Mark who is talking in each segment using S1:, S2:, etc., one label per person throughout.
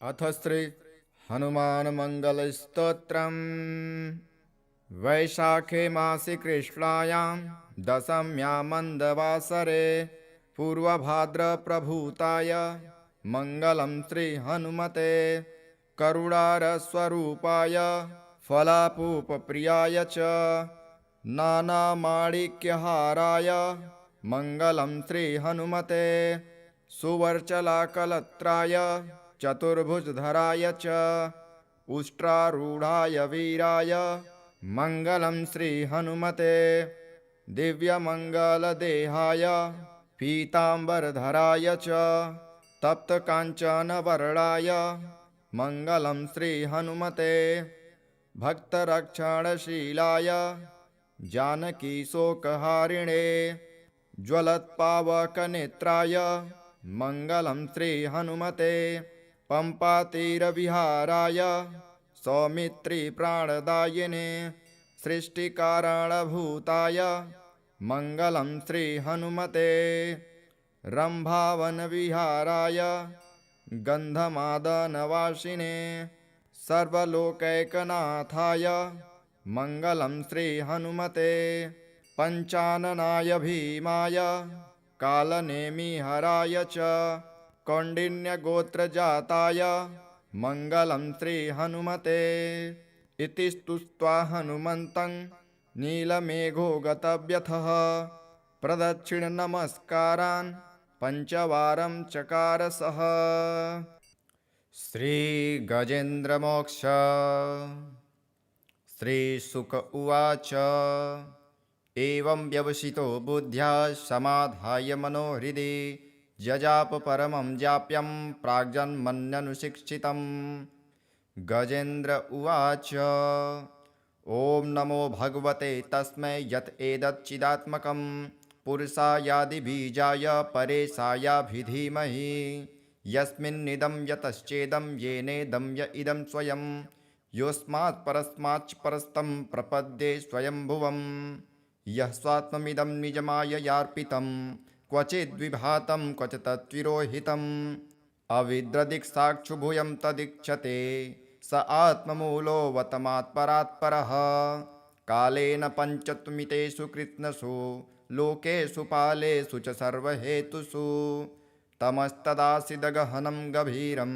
S1: अथ श्री हनुमान मंगल स्तोत्रम्। वैशाखे मासि कृष्णायां दशम्यां मन्दवासरे पूर्वभाद्रप्रभूताय मङ्गलं श्रीहनुमते करुणारस्वरूपाय फलापूपप्रियाय च नानामाणिक्यहाराय मङ्गलं श्रीहनुमते सुवर्चलाकलत्राय चतुर्भुजधराय च उष्ट्रारूढाय वीराय मङ्गलं श्रीहनुमते दिव्यमङ्गलदेहाय पीताम्बरधराय च तप्तकाञ्चनवर्णाय मङ्गलं श्रीहनुमते भक्तरक्षणशीलाय जानकीशोकहारिणे ज्वलत्पावकनेत्राय मङ्गलं श्रीहनुमते पम्पातीरविहाराय सौमित्रिप्राणदायिने सृष्टिकारणभूताय मङ्गलं श्रीहनुमते रम्भावनविहाराय गन्धमादनवासिने सर्वलोकैकनाथाय मङ्गलं श्रीहनुमते पञ्चाननाय भीमाय कालनेमिहराय च कौण्डिन्यगोत्रजाताय मङ्गलं श्रीहनुमते इति स्तुत्वा हनुमन्तं नीलमेघो गतव्यथः प्रदक्षिणनमस्कारान् पञ्चवारं चकार सः। श्रीगजेन्द्रमोक्ष। श्रीशुक उवाच एवं व्यवसितो बुद्ध्या समाधाय मनोहृदि जजाप परमं जाप्यं प्राग्जन्मन्यनुशिक्षितम्। गजेन्द्र उवाच ॐ नमो भगवते तस्मै यत् एतच्चिदात्मकं पुरुषायादिबीजाय परेशायाभिधीमहि यस्मिन्निदं यतश्चेदं येनेदं य इदं स्वयं योऽस्मात् परस्माच्च परस्तं प्रपद्ये स्वयंभुवम् यः स्वात्ममिदं निजमाययार्पितं क्वचिद्विभातं क्वच तत्विरोहितम् अविद्रदिक्साक्षुभूयं तदीक्षते स आत्ममूलोऽवतमात्परात्परः कालेन पञ्चत्वमितेषु कृत्स्नसु लोकेषु पालेषु च सर्वहेतुषु तमस्तदासीदगहनं गभीरं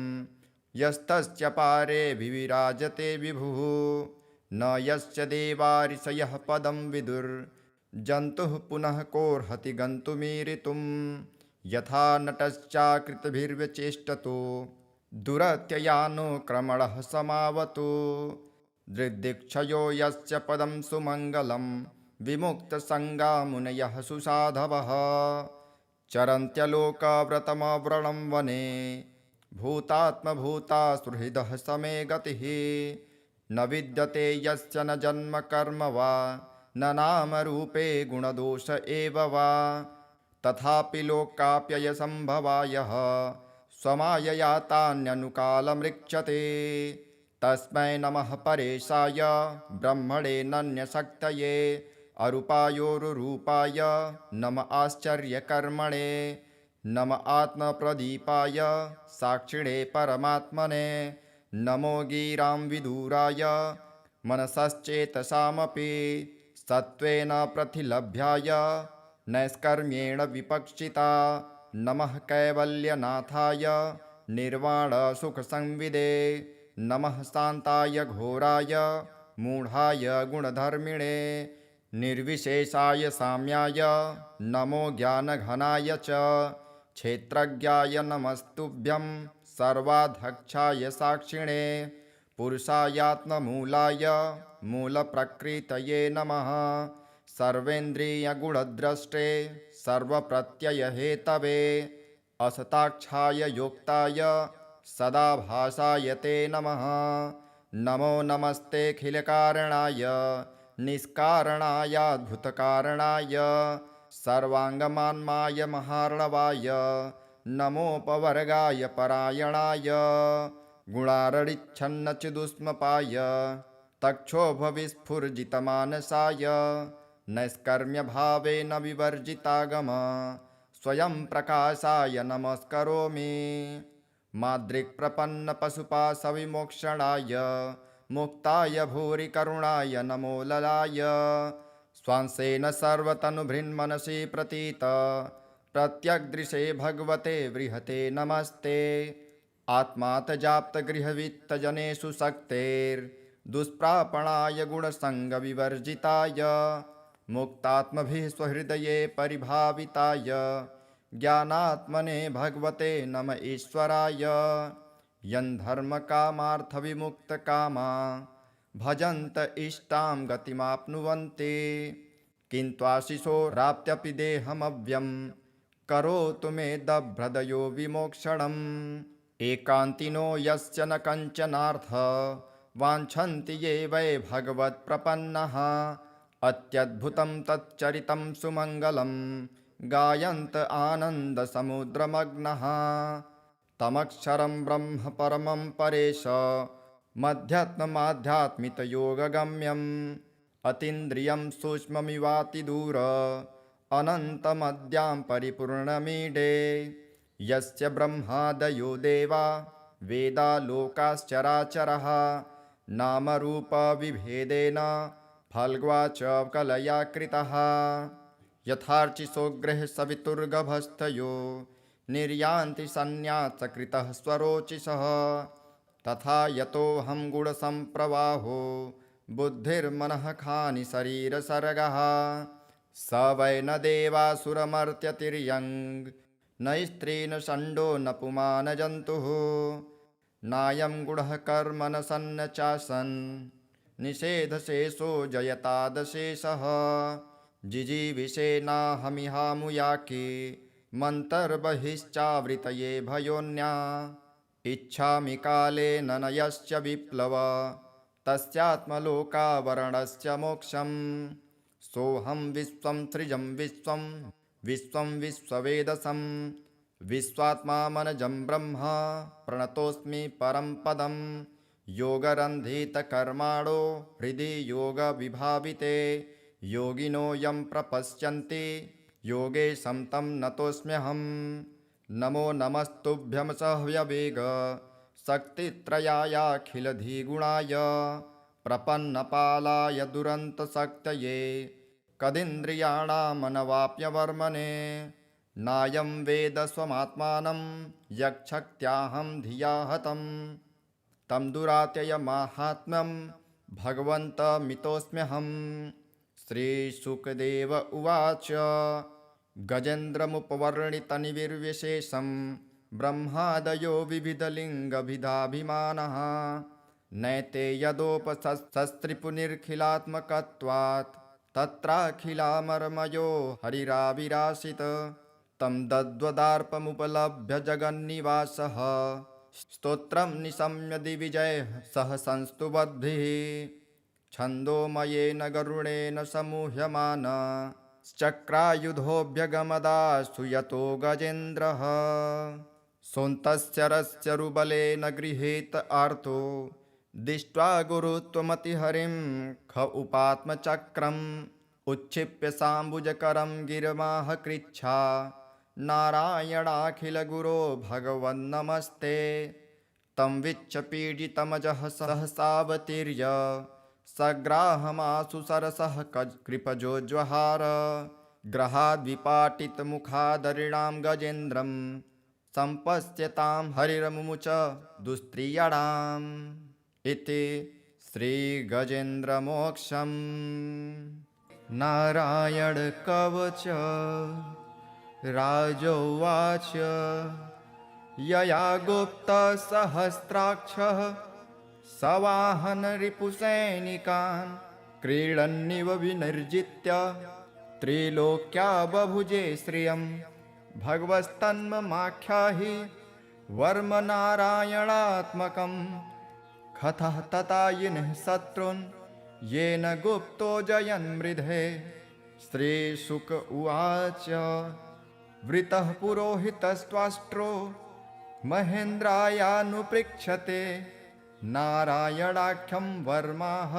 S1: यस्तस्य पारे विविराजते विभुः न यस्य देवारिषयः पदं विदुर्जन्तुः पुनः कोऽर्हति गन्तुमीरितुम् यथा नटश्चाकृतभिर्व्यचेष्टतो दुरत्ययानुक्रमणः समावतु दृग्दिक्षयो यस्य पदं सुमङ्गलं विमुक्तसङ्गा मुनयः सुसाधवः चरन्त्यलोकव्रतमव्रणं वने भूतात्मभूता सुहृदः समे गतिः न विद्यते यस्य न जन्म कर्म वा न नामरूपे गुणदोष एव वा तथापि लोकाप्ययसम्भवायः स्वमायया तान्यनुकालमृक्षते तस्मै नमः परेशाय ब्रह्मणे नन्यशक्तये अरूपायोरुरूपाय नम आश्चर्यकर्मणे नम आत्मप्रदीपाय साक्षिणे परमात्मने नमो गिरां विदुराय मनसश्चेतसामपि सत्त्वेन प्रतिलभ्याय नैष्कर्म्येण विपक्षिता नमः कैवल्यनाथाय निर्वाणसुखसंविदे नमः शान्ताय घोराय मूढाय गुणधर्मिणे निर्विशेषाय साम्याय नमो ज्ञानघनाय च क्षेत्रज्ञाय नमस्तुभ्यं सर्वाध्यक्षाय साक्षिणे पुरुषायात्ममूलाय मूलप्रकृतये नमः सर्वेन्द्रियगुणद्रष्टे सर्वप्रत्ययहेतवे असताक्षाय योक्ताय सदाभासाय ते नमः नमो नमस्तेऽखिलकारणाय निष्कारणायाद्भुतकारणाय सर्वाङ्गमान्माय महार्णवाय नमोपवर्गाय परायणाय गुणारडिच्छन्नचिदुष्मपाय तक्षोभविस्फुर्जितमानसाय नैष्कर्म्यभावेन विवर्जितागम स्वयं प्रकाशाय नमस्करोमि मादृक्प्रपन्नपशुपाशविमोक्षणाय मुक्ताय भूरि करुणाय नमो ललाय स्वांसेन सर्वतनुभृन्मनसि प्रतीत प्रत्यग्दृशे भगवते बृहते नमस्ते आत्मातजाप्तगृहवित्तजनेषु शक्तेर्दुष्प्रापणाय गुणसङ्गविवर्जिताय मुक्तात्मभिः स्वहृदये परिभाविताय ज्ञानात्मने भगवते नम ईश्वराय यन्धर्मकामार्थविमुक्तकामा भजन्त इष्टां गतिमाप्नुवन्ति किन्त्वाशिशोराप्त्यपि देहमव्यं करोतु मे दभ्रदयो विमोक्षणम् एकान्तिनो यस्य न कञ्चनार्थ वाञ्छन्ति ये वै भगवत्प्रपन्नः अत्यद्भुतं तच्चरितं सुमङ्गलं गायन्त आनन्दसमुद्रमग्नः तमक्षरं ब्रह्म परमं परेश मध्यात्ममाध्यात्मितयोगगम्यम् अतीन्द्रियं सूक्ष्ममिवातिदूर अनन्तमद्यां परिपूर्णमीडे यस्य ब्रह्मादयो देवा वेदा लोकाश्चराचरः नामरूपविभेदेन फल्ग्वा च कलया कृतः यथार्चिसोग्रः सवितुर्गभस्थयो निर्यान्ति सन्न्यासकृतः स्वरोचिषः तथा यतोऽहं गुणसम्प्रवाहो बुद्धिर्मनः खानि शरीरसर्गः स वै न देवासुरमर्त्यतिर्यङ् न स्त्री न षण्डो न पुमान् जन्तुः नायं गुणः कर्म न सन्न चासन् निषेधशेषो जयतादशेषः जिजीविषेनाहमिहामुयाके मन्तर्बहिश्चावृतये भयोन्या इच्छामि कालेन न यस्य विप्लव तस्यात्मलोकावरणस्य मोक्षम् सोऽहं विश्वं सृजं विश्वं विश्वं विश्ववेदसं विश्वात्मामनजं ब्रह्म प्रणतोऽस्मि परं पदं योगरन्धितकर्माणो हृदि योगविभाविते योगिनो यं प्रपश्यन्ति योगेशं तं नतोऽस्म्यहम् नमो नमस्तुभ्यं सह्यवेग शक्तित्रयायाखिलधिगुणाय प्रपन्नपालाय दुरन्तशक्तये कदिन्द्रियाणामनवाप्यवर्मणे नायं वेद स्वमात्मानं यक्षक्त्याहं धिया हतं तं दुरात्ययमाहात्म्यं भगवन्तमितोऽस्म्यहम् श्रीशुकदेव उवाच गजेन्द्रमुपवर्णितनिर्विशेषं ब्रह्मादयो विविधलिङ्गभिधाभिमानः नैते यदोपशस्त्रिपुनिर्खिलात्मकत्वात् तत्राखिलामर्मयो हरिराविराशित तं दद्वदार्पमुपलभ्य जगन्निवासः स्तोत्रं निशम्य दिविजयः सह संस्तुवद्भिः छन्दोमयेन गरुडेन समूह्यमान चक्रायुधोऽभ्यगमदास्तु यतो गजेन्द्रः सोऽन्तश्चरस्य रुबलेन गृहीत आर्तो दृष्ट्वा गुरुत्वमतिहरिं ख उपात्मचक्रम् उच्छिप्य साम्बुजकरं गिरमाह कृच्छा नारायणाखिलगुरो भगवन्नमस्ते तं विच्छपीडितमजः सहसावतीर्य सग्राहमासु सरसः कृपजोज्वहार ग्रहाद्विपाटितमुखादरिणां गजेन्द्रं सम्पश्यतां हरिरमुमुच दुस्त्रियणाम् इति श्रीगजेन्द्रमोक्षम्। नारायणकवच राजोवाच यया गुप्तसहस्राक्षः सवाहनरिपुसैनिकान् क्रीडन्निव विनिर्जित्य त्रिलोक्या बभुजे श्रियं भगवस्तन्ममाख्याहि वर्म नारायणात्मकं कथः ततायिनः शत्रून् येन गुप्तो जयन्मृधे। श्रीशुक उवाच वृतः पुरोहितस्त्वाष्ट्रो महेन्द्रायानुपृच्छते नारायणाख्यं वर्माः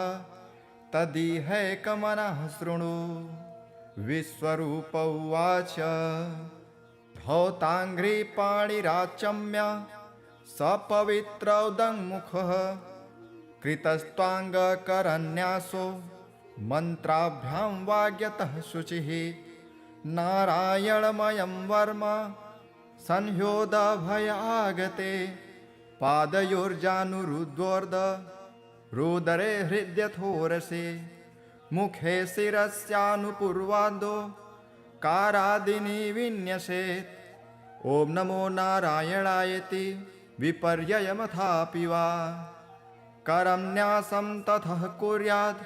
S1: तदिहैकमनः शृणु। विश्वरूप उवाच भवताङ्घ्रिपाणिराचम्य सपवित्रौदङ्मुखः कृतस्त्वाङ्गकरन्यासो मन्त्राभ्यां वाग्यतः शुचिः नारायणमयं वर्म संह्योदभयागते पादयोर्जानुरुद्वोर्ध रुदरे हृद्यथोरसे मुखे शिरस्यानुपूर्वादो कारादिनी विन्यसेत् ॐ नमो नारायणायति विपर्ययमथापि वा करं न्यासं ततः कुर्याद्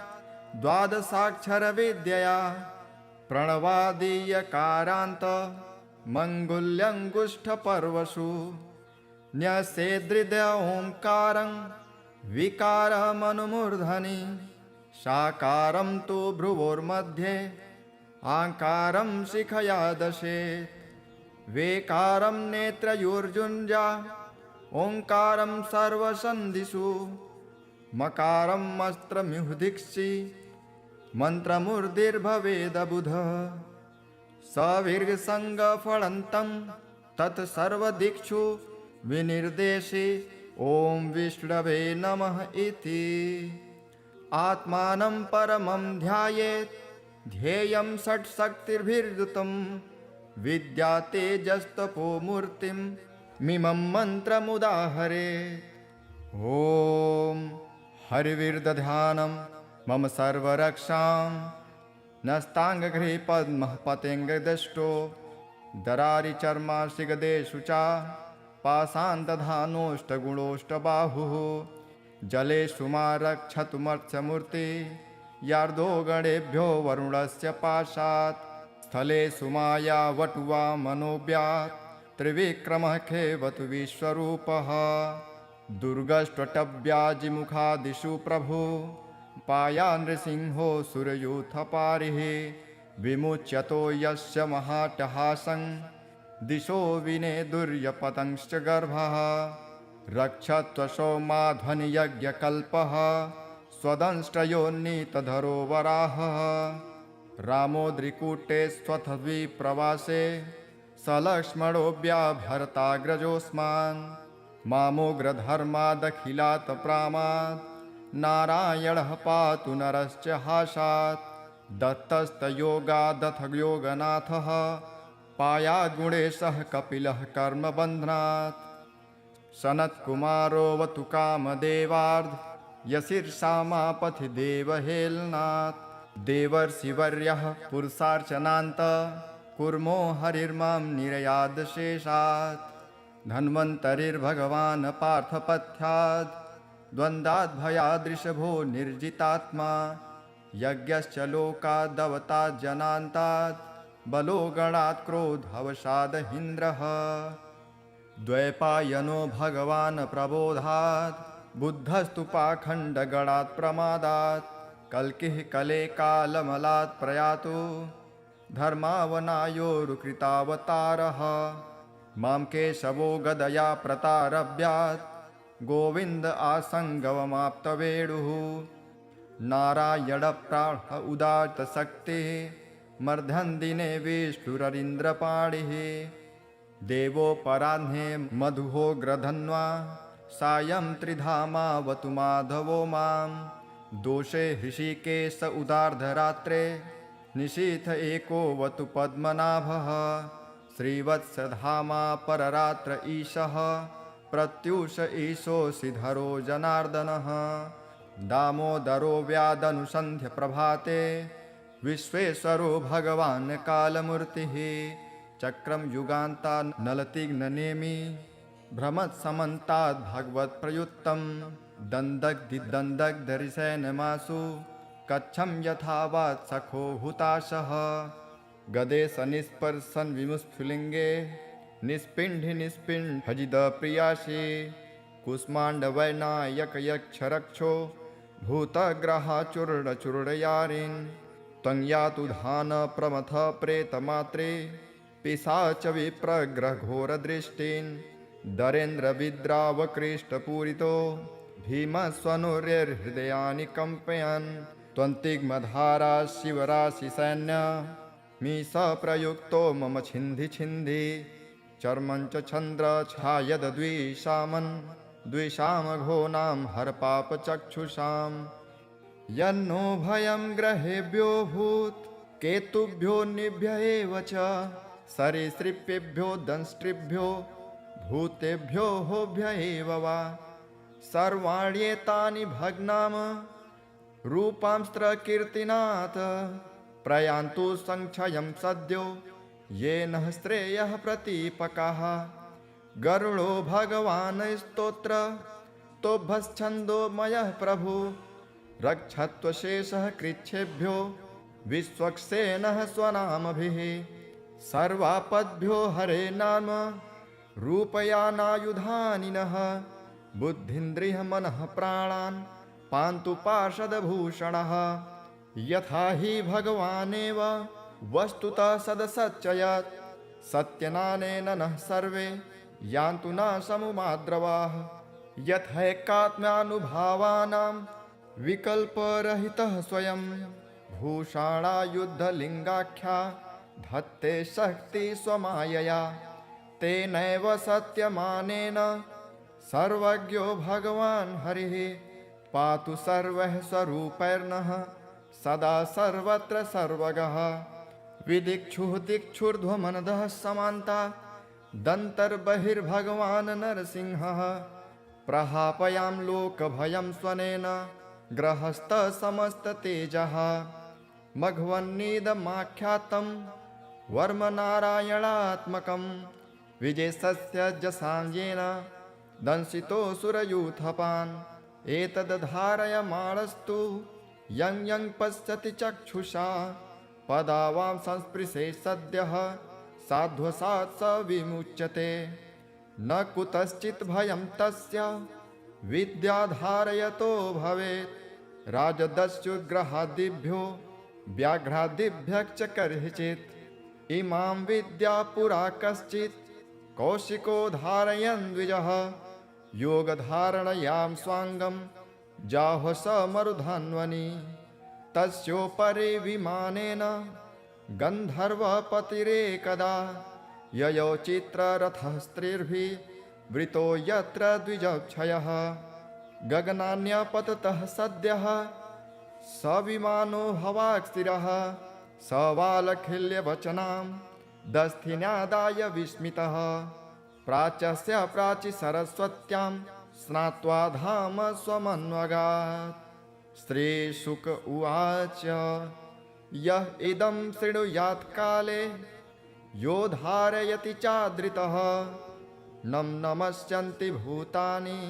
S1: द्वादशाक्षरविद्यया प्रणवादीयकारान्त मङ्गुल्यङ्गुष्ठपर्वसु न्यसेदृदय ओङ्कारं विकारमनुमूर्धनि साकारं तु भ्रुवोर्मध्ये आकारं शिखया दशेत् वेकारं नेत्रयोर्जुञ्जा ओङ्कारं सर्वसन्धिषु मकारं अस्त्रमिहुदिक्षि मन्त्रमूर्तिर्भवेदबुध सविर्गसङ्गफलन्तं तत्सर्वदिक्षु विनिर्देशे ॐ विष्णवे नमः इति आत्मानं परमं ध्यायेत् ध्येयं षट्शक्तिर्भिर्युतं विद्या तेजस्तपो मूर्तिं मिमं मन्त्रमुदाहरेत् ॐ हरिविर्दध्यानं मम सर्वरक्षां नस्ताङ्गगृहे पद्मः पतेङ्गदष्टो दरारिचर्माशिगदेषु च पाषाणदधानोष्टगुणोष्टबाहुः जलेषु मा रक्षतु मत्स्यमूर्ति यार्दो गणेभ्यो वरुणस्य पाशात् स्थलेषु माया वटुवा मनोव्यात् त्रिविक्रमः खेवतु विश्वरूपः दुर्गष्ट्वटव्याजिमुखादिषु प्रभु पाया नृसिंहो सुरयूथपारिः विमुच्यतो यस्य महाटहासं दिशो विनेदुर्यपतंश्च गर्भः रक्षत्वशो माध्वनियज्ञकल्पः स्वदंष्ट्रयोन्नीतधरो वराहः रामोद्रिकूटे स्वथद्विप्रवासे सलक्ष्मणोऽभ्याभर्ताग्रजोऽस्मान् मामोग्रधर्मादखिलात् प्रामात् नारायणः पातु नरश्च हासात् दत्तस्तयोगादथ योगनाथः पायाद्गुणेशः कपिलः कर्मबन्धनात् सनत्कुमारोऽवतु कामदेवार्ध यशीर्षामापथि देवहेलनात् देवर्षिवर्यः पुरुषार्चनान्त कुर्मो हरिर्मां निरयादशेषात् धन्वन्तरिर्भगवान् पार्थपथ्याद् द्वन्द्वाद्भयादृशभो निर्जितात्मा यज्ञश्च लोकादवतात् जनान्तात् बलो गणात् क्रोधवशादहीन्द्रः द्वैपायनो भगवान् प्रबोधात् बुद्धस्तु पाखण्डगणात् प्रमादात् कल्किः कले कालमलात् प्रयातु धर्मावनायोरुकृतावतारः मां केशवो गदया प्रतारभ्यात् गोविन्द आसङ्गवमाप्तवेणुः नारायणप्राण उदात्तशक्तिः मर्धन्दिने विष्णुररीन्द्रपाणिः देवोपराह्ने मधुहोग्रधन्वा सायं त्रिधामावतु माधवो मां दोषे हृषिकेश उदार्धरात्रे निशीथ एकोऽवतु पद्मनाभः श्रीवत्सधामा पररात्र ईशः प्रत्यूष ईशोऽसिधरो जनार्दनः दामोदरो व्यादनुसन्ध्य प्रभाते विश्वेश्वरो भगवान् कालमूर्तिः चक्रं युगान्तान् नलतिग्ननेमि भ्रमत्समन्ताद् भगवत्प्रयुक्तं दन्दग्धिदन्दग्धरिसेनमासु कच्छं यथावात् सखो हुताशः गदे सनिस्पर्शन विमुस्फुलिङ्गे निष्पिण्ढि निष्पिण्ढजिदप्रियासि कुष्माण्डवैनायकयक्षरक्षो भूतग्रहाचूर्णचूर्णयारिन् त्वं यातु धान प्रमथ प्रेतमात्रे पिशाच विप्रग्रहघोरदृष्टिन् दरेन्द्रविद्रावकृष्टपूरितो भीमस्वनुर्हृदयानि कम्पयन् त्वन्तिग्मधारा शिवराशिसैन्य मीश प्रयुक्तो मम छिन्धि छिन्धि चर्मं च छन्द्रछायद्विषामन् द्विषामघोनां हरपापचक्षुषाम् यन्नो भयं ग्रहेभ्यो भूत् केतुभ्यो निभ्य एव च सरीसृपेभ्यो दंष्ट्रिभ्यो भूतेभ्यो होभ्य एव वा सर्वाण्येतानि भग्नाम रूपांस्त्रकीर्तिनाथ प्रयान्तु संक्षयं सद्यो येन श्रेयः प्रतीपकाः गरुडो भगवान् स्तोत्र तोभश्छन्दोमयः प्रभु रक्षत्वशेषः कृच्छेभ्यो विश्वक्सेनः स्वनामभिः सर्वापद्भ्यो हरे नाम रूपयानायुधानि नः बुद्धिन्द्रियः मनः प्राणान् पान्तु पार्षदभूषणः यथा हि भगवानेव वस्तुतः सदसच्चयत् सत्यनानेन नः सर्वे यान्तु न समुमाद्रवाः यथैकात्म्यानुभावानां विकल्परहितः स्वयं भूषाणायुद्धलिङ्गाख्या धत्ते शक्ति स्वमायया तेनैव सत्यमानेन सर्वज्ञो भगवान् हरिः पातु सर्वः स्वरूपैर्नः सदा सर्वत्र सर्वगः विदिक्षुः दिक्षुर्ध्वमनदः समान्ता दन्तर्बहिर्भगवान् नरसिंहः प्रहापयां लोकभयं स्वनेन ग्रहस्थसमस्ततेजः मघवन्निदमाख्यातं वर्मनारायणात्मकं विजयस्य जसाञ्जेन दंशितोऽसुरयूथपान् एतद्धारयमाणस्तु यं यं पश्यति चक्षुषा पदावां संस्पृशे सद्यः साध्वसात् स विमुच्यते न कुतश्चित् भयं तस्य विद्याधारयतो भवेत् राजदस्युग्रहादिभ्यो व्याघ्रादिभ्यः च कर्हिचित् इमां विद्या पुरा कश्चित् कौशिको धारयन् द्विजः योगधारणयां स्वाङ्गं जाहो स मरुधन्वनि तस्योपरि विमानेन गन्धर्वपतिरेकदा ययौ चित्ररथः स्त्रीर्भिः वृतो यत्र द्विजक्षयः गगनान्यपततः सद्यः स विमानो हवाक्स्थिरः स वालखिल्यवचनां दस्थिन्यादाय विस्मितः प्राच्यस्य प्राचि सरस्वत्यां स्नात्वा धाम स्वमन्वगात् श्रीशुक उवाच यः इदं शृणुयात् काले यो धारयति चादृतः नं नमस्यन्ति भूतानि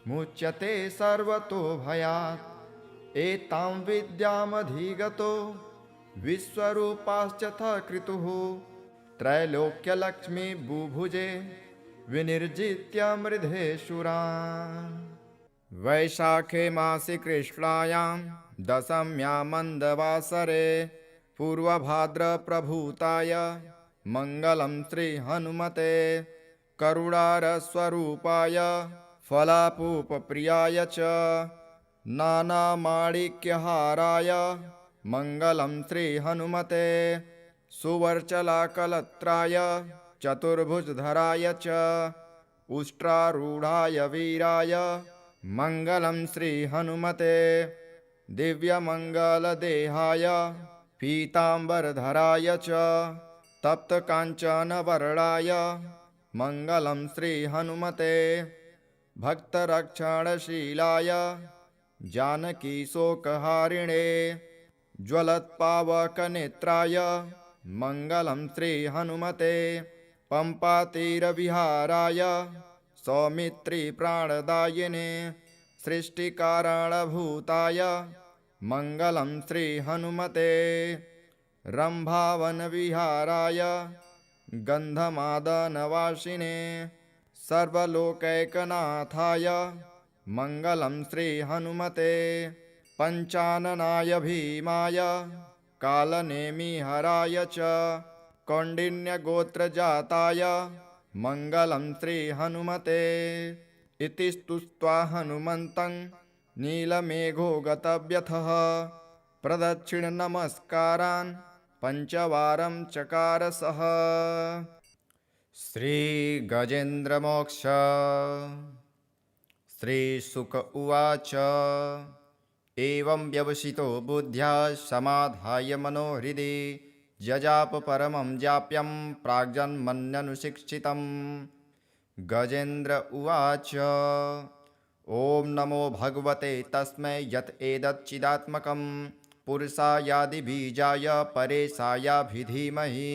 S1: मुच्यते सर्वतो भयात् एतां विद्यामधिगतो विश्वरूपाश्चथ क्रतुः त्रैलोक्यलक्ष्मी बुभुजे विनिर्जित्य मृधेशुरान् वैशाखे मासि कृष्णायां दशम्यां मन्दवासरे पूर्वभाद्रप्रभूताय मङ्गलं श्रीहनुमते करुणारस्वरूपाय फलापूपप्रियाय च नानामाणिक्यहाराय मङ्गलं श्रीहनुमते सुवर्चलाकलत्राय चतुर्भुजधराय च उष्ट्रारूढाय वीराय मङ्गलं श्रीहनुमते दिव्यमङ्गलदेहाय पीताम्बरधराय च तप्तकाञ्चनवर्णाय मङ्गलं श्रीहनुमते भक्तरक्षणशीलाय जानकीशोकहारिणे ज्वलत्पावकनेत्राय मङ्गलं श्रीहनुमते पम्पातीरविहाराय सौमित्रिप्राणदायिने सृष्टिकारणभूताय मङ्गलं श्रीहनुमते रम्भावनविहाराय गन्धमादनवासिने सर्वलोकैकनाथाय मङ्गलं श्रीहनुमते पञ्चाननाय भीमाय कालनेमिहराय च कौण्डिन्यगोत्रजाताय मङ्गलं श्रीहनुमते इति स्तुत्वा हनुमन्तं नीलमेघो गतव्यथः प्रदक्षिणनमस्कारान् पञ्चवारं चकार सः श्रीगजेन्द्रमोक्ष श्रीशुक उवाच एवं व्यवसितो बुद्ध्या समाधाय मनोहृदि जजाप परमं जाप्यं प्राग्जन्मन्यनुशिक्षितम्। गजेन्द्र उवाच ॐ नमो भगवते तस्मै यत् एतच्चिदात्मकं पुरुषायादिबीजाय परेशायाभिधीमहि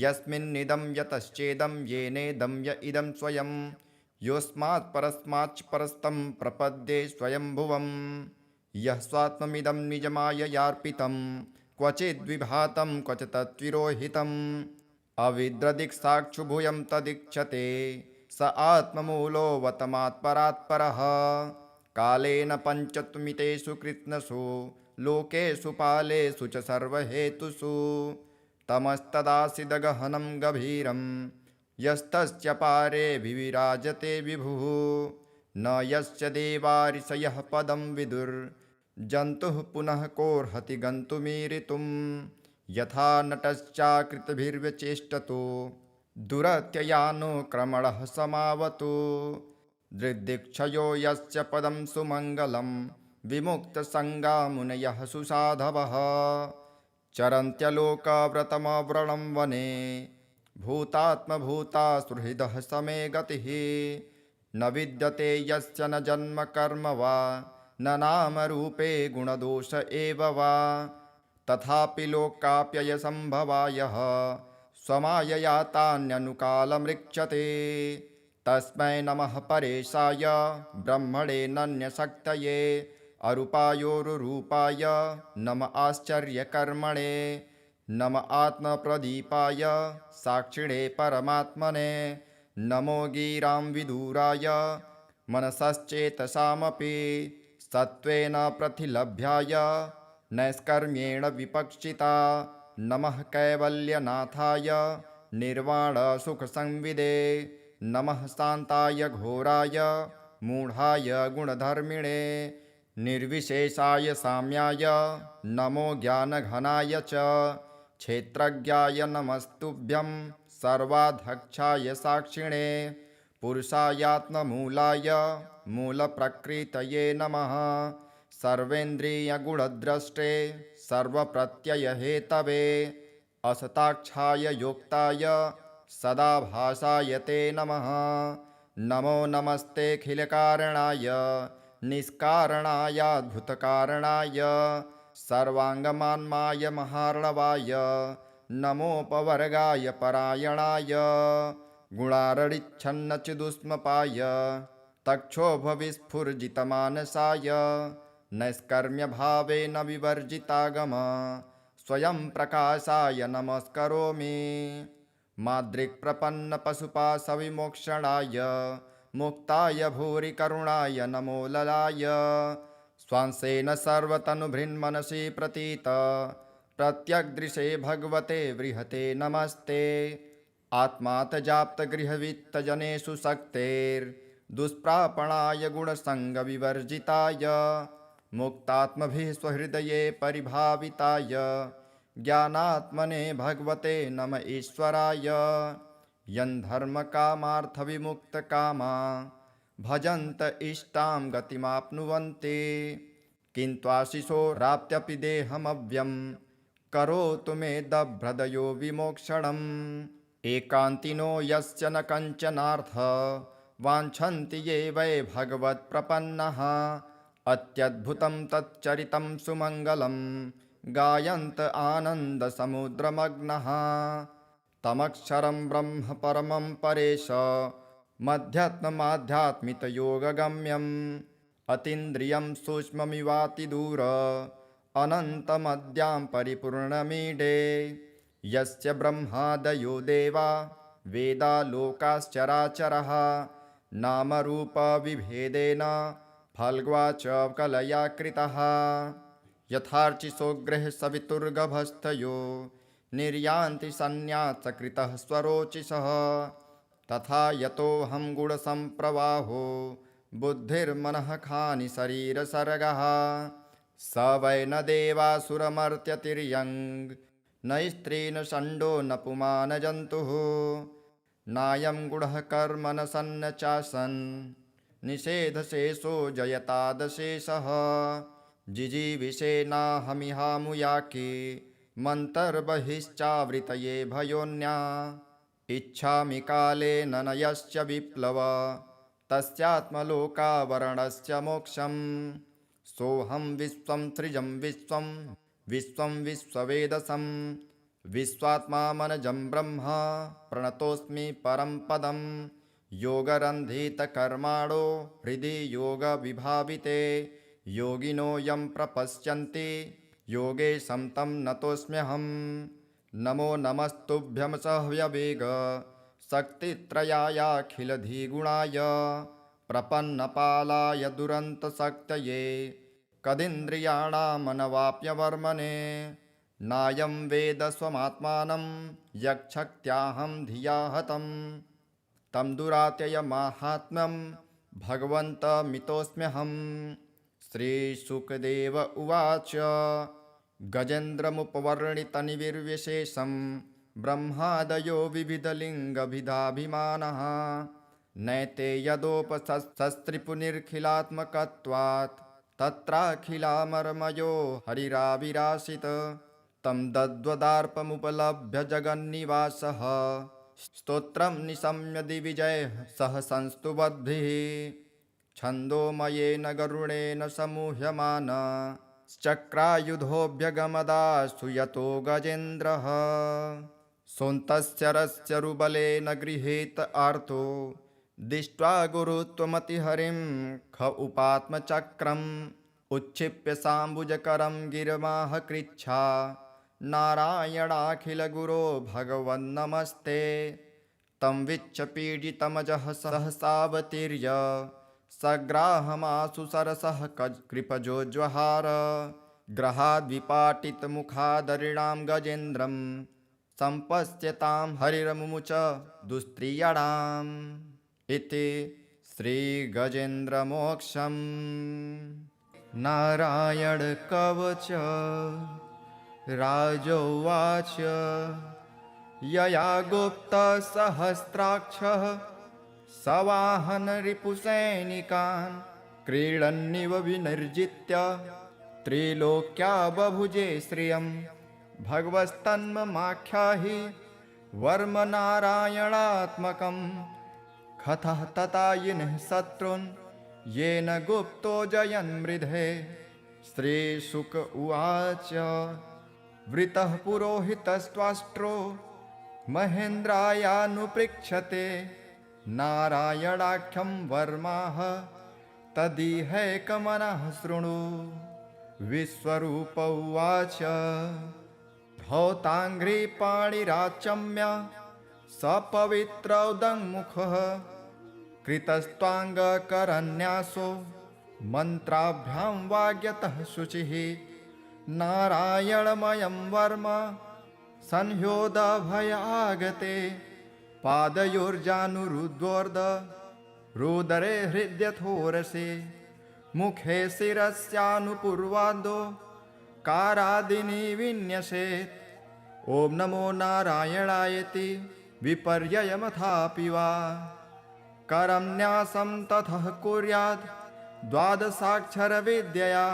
S1: यस्मिन्निदं यतश्चेदं येनेदं य इदं स्वयं योऽस्मात् परस्माच्च परस्तं प्रपद्ये स्वयंभुवम् यः स्वात्ममिदं निजमाययार्पितं क्वचिद्विभातं क्वच तत्विरोहितम् अविद्रदिक्साक्षुभूयं तदीक्षते स आत्ममूलोऽवतमात्परात्परः कालेन पञ्चत्वमितेषु कृत्स्नसु लोकेषु पालेषु च सर्वहेतुषु तमस्तदासीदगहनं गभीरं यस्तस्य पारे विविराजते विभुः न यस्य देवारिषयः पदं विदुर्जन्तुः पुनः कोऽर्हति गन्तुमीरितुम् यथा नटश्चाकृतभिर्व्यचेष्टतो दुरत्ययानुक्रमणः समावतु दृग्दिक्षयो यस्य पदं सुमङ्गलं विमुक्तसङ्गा मुनयः सुसाधवः चरन्त्यलोकव्रतमव्रणं वने भूतात्मभूता सुहृदः समे गतिः न विद्यते यस्य न जन्म कर्म वा न नामरूपे गुणदोष एव वा तथापि लोकाप्ययसम्भवायः स्वमायया तान्यनुकालमृक्षते तस्मै नमः परेशाय ब्रह्मणे नन्यशक्तये अरूपायोरुरूपाय नम आश्चर्यकर्मणे नम आत्मप्रदीपाय साक्षिणे परमात्मने नमो गिरां विदुराय मनसश्चेतसामपि सत्त्वेन प्रतिलभ्याय नैष्कर्म्येण विपक्षिता नमः कैवल्यनाथाय निर्वाणसुखसंविदे नमः शान्ताय घोराय मूढाय गुणधर्मिणे निर्विशेषाय साम्याय नमो ज्ञानघनाय च क्षेत्रज्ञाय नमस्तुभ्यं सर्वाध्यक्षाय साक्षिणे पुरुषायात्ममूलाय मूलप्रकृतये नमः सर्वेन्द्रियगुणद्रष्टे सर्वप्रत्ययहेतवे असताक्षाय योक्ताय सदाभासाय ते नमः नमो नमस्तेऽखिलकारणाय निष्कारणायाद्भुतकारणाय सर्वाङ्गमान्माय महार्णवाय नमोपवर्गाय परायणाय गुणारडिच्छन्नचिदुष्मपाय तक्षोभविस्फुर्जितमानसाय नैष्कर्म्यभावेन विवर्जितागम स्वयं प्रकाशाय नमस्करोमि माद्रिक्प्रपन्नपशुपाशविमोक्षणाय मुक्ताय भूरि करुणाय नमो ललाय स्वांसेन सर्वतनुभृन्मनसि प्रतीत प्रत्यग्दृशे भगवते बृहते नमस्ते आत्मातजाप्तगृहवित्तजनेषु शक्तेर्दुष्प्रापणाय गुणसङ्गविवर्जिताय मुक्तात्मभिः स्वहृदये परिभाविताय ज्ञानात्मने भगवते नम ईश्वराय यन्धर्मकामार्थविमुक्तकामा भजन्त इष्टां गतिमाप्नुवन्ति किन्त्वाशिशोराप्त्यपि देहमव्यं करोतु मे दभ्रदयो विमोक्षणम् एकान्तिनो यस्य न कञ्चनार्थ वाञ्छन्ति ये वै भगवत्प्रपन्नः अत्यद्भुतं तच्चरितं सुमङ्गलं गायन्त आनन्दसमुद्रमग्नः तमक्षरं ब्रह्म परमं परेश मध्यात्ममाध्यात्मितयोगगम्यम् अतीन्द्रियं सूक्ष्ममिवातिदूर अनन्तमद्यां परिपूर्णमीडे यस्य ब्रह्मादयो देवा वेदा लोकाश्चराचरः नामरूपविभेदेन फल्ग्वा च कलया कृतः यथार्चिसोग्रः सवितुर्गभस्थयो निर्यान्ति सन्न्यासकृतः स्वरोचिषः तथा यतोऽहं गुणसम्प्रवाहो बुद्धिर्मनः खानि शरीरसर्गः स वै न देवासुरमर्त्यतिर्यङ् न स्त्री न षण्डो न पुमान् जन्तुः नायं गुणः कर्म न सन्न चासन् निषेधशेषो जयतादशेषः जिजीविषेनाहमिहामुयाके मन्तर्बहिश्चावृतये भयोन्या इच्छामि कालेन न यस्य विप्लव तस्यात्मलोकावरणस्य मोक्षम् सोऽहं विश्वं सृजं विश्वं विश्वं विश्ववेदसं विश्वात्मामनजं ब्रह्म प्रणतोऽस्मि परं पदं योगरन्धितकर्माणो हृदि योगविभाविते योगिनो यं प्रपश्यन्ति योगेशं तं नतोऽस्म्यहम् नमो नमस्तुभ्यं सह्यवेग शक्तित्रयायाखिलधिगुणाय प्रपन्नपालाय दुरन्तशक्तये कदिन्द्रियाणामनवाप्यवर्मणे नायं वेद स्वमात्मानं यक्षक्त्याहं धिया हतं तं दुरात्ययमाहात्म्यं भगवन्तमितोऽस्म्यहं। श्रीशुकदेव उवाच गजेन्द्रमुपवर्णितनिर्विशेषं ब्रह्मादयो विविधलिङ्गभिधाभिमानः नैते यदोपशस्त्रिपुनिर्खिलात्मकत्वात् तत्राखिलामर्मयो हरिराविराशित तं दद्वदार्पमुपलभ्य जगन्निवासः स्तोत्रं निशम्य दिविजयः सह संस्तुवद्भिः छन्दोमयेन गरुडेन समूह्यमान चक्रायुधोऽभ्यगमदास्तु यतो गजेन्द्रः सोऽन्तस्य रस्यरुबलेन गृहीत आर्तो दृष्ट्वा गुरुत्वमतिहरिं ख उपात्मचक्रम् उच्छिप्य साम्बुजकरं गिरमाह कृच्छा नारायणाखिलगुरो भगवन्नमस्ते तं विच्छपीडितमजः सहसावतीर्य सग्राहमासु सरसः कृपजोज्वहार ग्रहाद्विपाटितमुखादरिणां गजेन्द्रं सम्पश्यतां हरिरमुमुच दुस्त्रियाणाम् इति श्रीगजेन्द्रमोक्षम्। नारायण कवच राजोवाच यया गुप्तसहस्राक्षः सवाहनरिपुसैनिकान् क्रीडन्निव विनिर्जित्य त्रिलोक्या बभुजे श्रियं भगवस्तन्ममाख्याहि वर्म नारायणात्मकं कथः ततायिनः शत्रून् येन गुप्तो जयन्मृधे। श्रीशुक उवाच वृतः पुरोहितस्त्वाष्ट्रो महेन्द्रायानुपृच्छते नारायणाख्यं वर्माः तदिहैकमनः शृणु। विश्वरूप उवाच धौताङ्घ्रिपाणिराचम्य सपवित्रौदङ्मुखः कृतस्त्वाङ्गकरन्यासो मन्त्राभ्यां वाग्यतः शुचिः नारायणमयं वर्म संह्योदभयागते पादयोर्जानुरुद्वोर्ध रुदरे हृद्यथोरसे मुखे शिरस्यानुपूर्वादो कारादिनी विन्यसेत्। ॐ नमो नारायणायति विपर्ययमथापि वा करं न्यासं ततः कुर्याद् द्वादशाक्षरविद्यया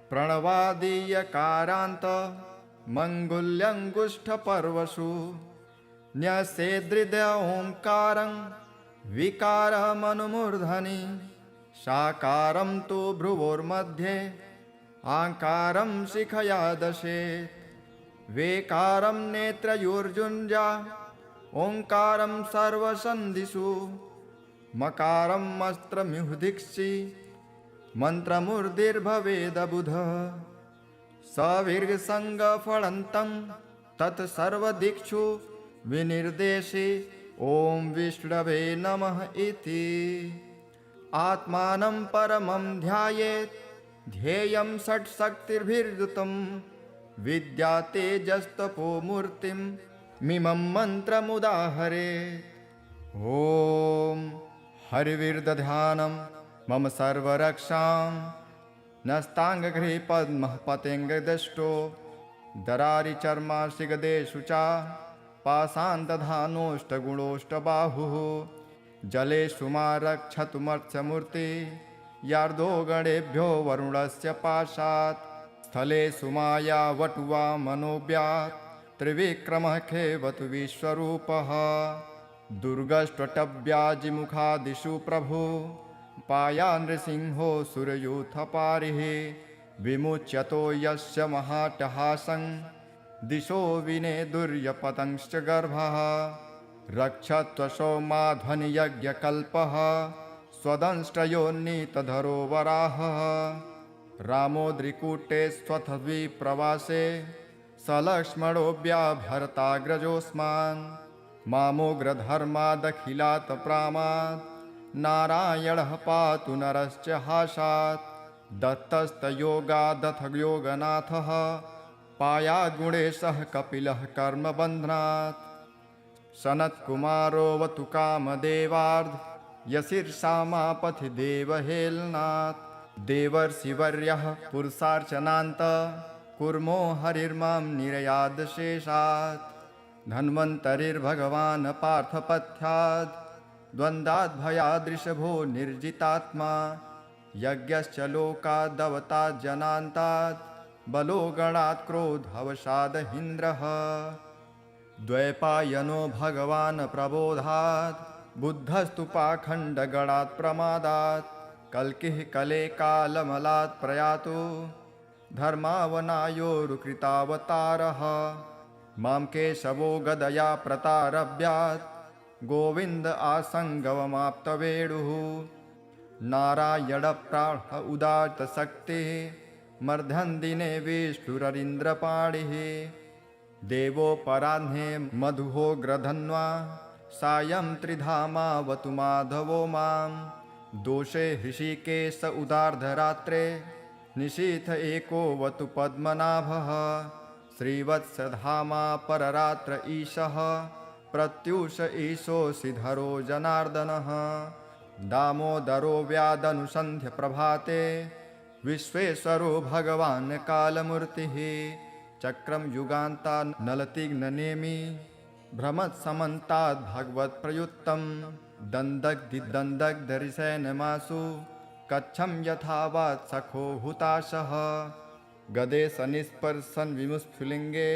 S1: प्रणवादीयकारान्त मङ्गुल्यङ्गुष्ठपर्वसु न्यसेदृदय ओङ्कारं विकारमनुमूर्धनि साकारं तु भ्रुवोर्मध्ये आकारं शिखया दशेत् वेकारं नेत्रयोर्जुञ्जा ओङ्कारं सर्वसन्धिषु मकारं अस्त्रमिहुदिक्षि मन्त्रमूर्धिर्भवेदबुध सविर्गसङ्गफलन्तं तत्सर्वदिक्षु विनिर्देशे ॐ विष्णवे नमः इति आत्मानं परमं ध्यायेत् ध्येयं षट्शक्तिर्भिर्युतं विद्या तेजस्तपो मूर्तिं मिमं मन्त्रमुदाहरेत्। ॐ हरिविर्दध्यानं मम सर्वरक्षां नस्ताङ्गगृहे पद्मः पतेङ्गदष्टो दरारिचर्माशिगदेषु च पाषाणदधानोष्टगुणोष्टबाहुः जले सुमारक्षतुमर्त्यमूर्ति यार्दो गणेभ्यो वरुणस्य पाशात् स्थले सुमाया वटुवा मनोव्यात् त्रिविक्रमः खेवतु विश्वरूपः दुर्गष्ट्वटव्याजिमुखादिषु प्रभु पाया नृसिंहो सुरयूथपारिः विमुच्यतो यस्य महाटहासं दिशो विनेदुर्यपतंश्च गर्भः रक्षत्वशो माध्वनियज्ञकल्पः स्वदंष्ट्रयोन्नीतधरो वराहः रामोद्रिकूटे स्वथद्विप्रवासे सलक्ष्मणोऽव्याभरताग्रजोऽस्मान् मामोग्रधर्मादखिलात् प्रामात् नारायणः पातु नरश्च हासात् दत्तस्तयोगादथ योगनाथः पायाद्गुणेशः कपिलः कर्मबन्धनात् सनत्कुमारोऽवतु कामदेवार्ध यशीर्षामापथि देवहेलनात् देवर्षिवर्यः पुरुषार्चनान्त कुर्मो हरिर्मां निरयादशेषात् धन्वन्तरिर्भगवान् पार्थपथ्याद् द्वन्द्वाद्भयादृशभो निर्जितात्मा यज्ञश्च लोकादवतात् जनान्तात् बलो गणात् क्रोधवशादहीन्द्रः द्वैपायनो भगवान् प्रबोधात् बुद्धस्तु पाखण्डगणात् प्रमादात् कल्किः कले कालमलात् प्रयातु धर्मावनायोरुकृतावतारः मां केशवो गदया प्रतारभ्यात् गोविन्द आसङ्गवमाप्तवेणुः नारायणप्राण उदात्तशक्तिः मर्धन्दिने विष्णुररीन्द्रपाणिः देवोपराह्ने मधुहोग्रधन्वा सायं त्रिधामावतु माधवो मां दोषे हृषिकेश उदार्धरात्रे निशीथ एकोऽवतु पद्मनाभः श्रीवत्सधामा पररात्र ईशः प्रत्यूष ईशोऽसिधरो जनार्दनः दामोदरो व्यादनुसन्ध्य प्रभाते विश्वेश्वरो भगवान् कालमूर्तिः चक्रं युगान्ता नलतिग्ननेमि भ्रमत्समन्ताद् भगवत्प्रयुक्तं दन्दग्धिदन्दग्धरिसेनमासु कच्छं यथावात् सखो हुताशः गदे सनिस्पर्शन विमुस्फुलिङ्गे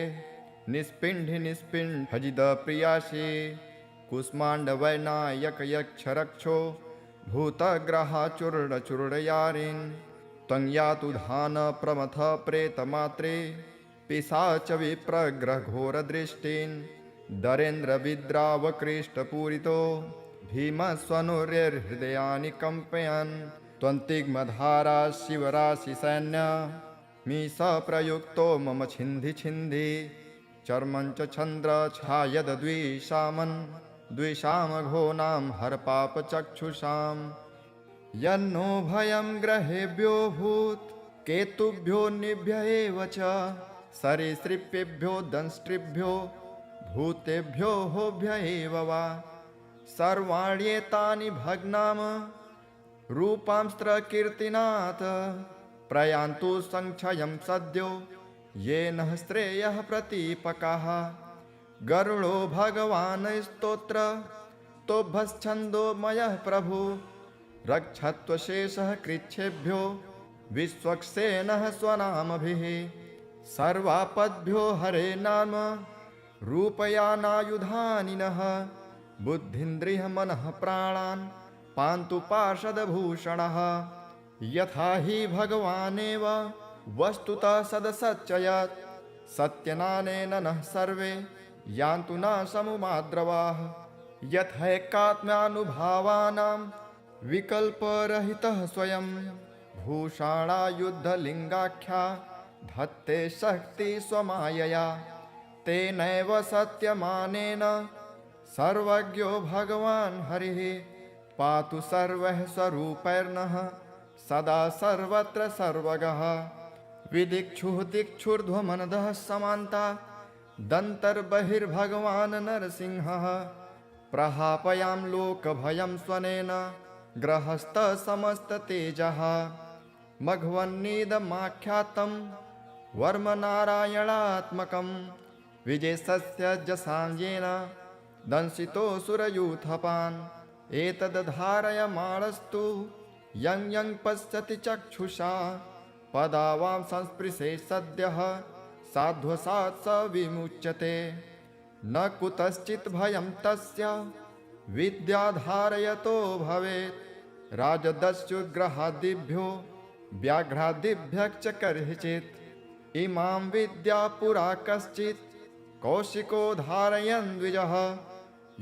S1: निस्पिण्ढि निस्पिण्ढजिदप्रियासि कुष्माण्डवैनायकयक्षरक्षो भूतग्रहाचूर्णचूर्णयारिन् त्वं यातु धान प्रमथ प्रेतमात्रे पिशाच विप्रग्रहघोरदृष्टिन् दरेन्द्रविद्रावकृष्टपूरितो भीमस्वनुर्हृदयानि कम्पयन् त्वन्तिग्मधारा शिवराशिसैन्य मीश प्रयुक्तो मम छिन्धि छिन्धि चर्मं च छन्द्र छायद्विषामन् द्विषामघोनां हरपापचक्षुषां यन्नो भयं ग्रहेभ्यो भूत् केतुभ्यो निभ्य एव च सरीसृपेभ्यो दंष्ट्रिभ्यो भूतेभ्यो होभ्य एव वा सर्वाण्येतानि भग्नाम रूपांस्त्रकीर्तिनाथ प्रयान्तु संक्षयं सद्यो येन श्रेयः प्रतीपकाः गरुडो भगवान् स्तोत्र तोभश्छन्दोमयः प्रभु रक्षत्वशेषः कृच्छेभ्यो विश्वक्सेनः स्वनामभिः सर्वापद्भ्यो हरे नाम रूपयानायुधानि नः बुद्धिन्द्रियः मनः प्राणान् पान्तु पार्षदभूषणः यथा हि भगवानेव वस्तुतः सदसच्चयत् सत्यनानेन नः सर्वे यान्तु न समुमाद्रवाः यथैकात्म्यानुभावानां विकल्परहितः स्वयं भूषाणायुद्धलिङ्गाख्या धत्ते शक्ति स्वमायया तेनैव सत्यमानेन सर्वज्ञो भगवान् हरिः पातु सर्वः स्वरूपैर्नः सदा सर्वत्र सर्वगः विदिक्षुः दिक्षुर्ध्वमनदः समान्ता दन्तर्बहिर्भगवान् नरसिंहः प्रहापयां लोकभयं स्वनेन ग्रहस्थसमस्ततेजः मघवन्नीदमाख्यातं वर्मनारायणात्मकं विजेशस्य जसाञ्जेन दंशितोऽसुरयूथपान् एतद्धारयमाणस्तु यं यं पश्यति चक्षुषा पदावां संस्पृशे सद्यः साध्वसात् स विमुच्यते न कुतश्चित् भयं तस्य विद्याधारयतो भवेत् राजदस्युग्रहादिभ्यो व्याघ्रादिभ्यश्च कर्हिचित् इमां विद्या पुरा कश्चित् कौशिको धारयन् द्विजः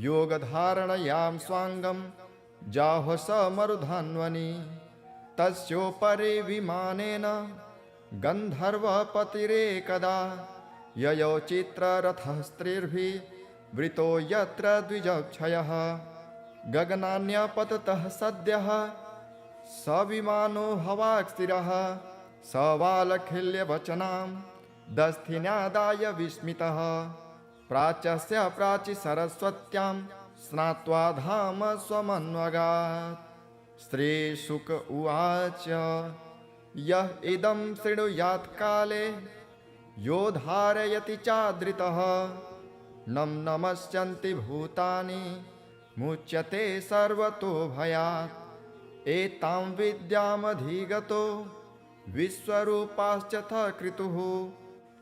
S1: योगधारणयां स्वाङ्गं जाहो स मरुधन्वनि तस्योपरि विमानेन गन्धर्वपतिरेकदा ययौ चित्ररथः स्त्रीर्भिः वृतो यत्र द्विजक्षयः गगनान्यपततः सद्यः स विमानो हवाक्स्थिरः स बालखिल्यवचनां दस्थिन्यादाय विस्मितः प्राच्यस्य प्राचि सरस्वत्यां स्नात्वा धाम स्वमन्वगात्। श्रीशुक उवाच यः इदं शृणुयात् काले यो धारयति चादृतः नं नमस्यन्ति भूतानि मुच्यते सर्वतो भयात् एतां विद्यामधिगतो विश्वरूपाश्चथ क्रतुः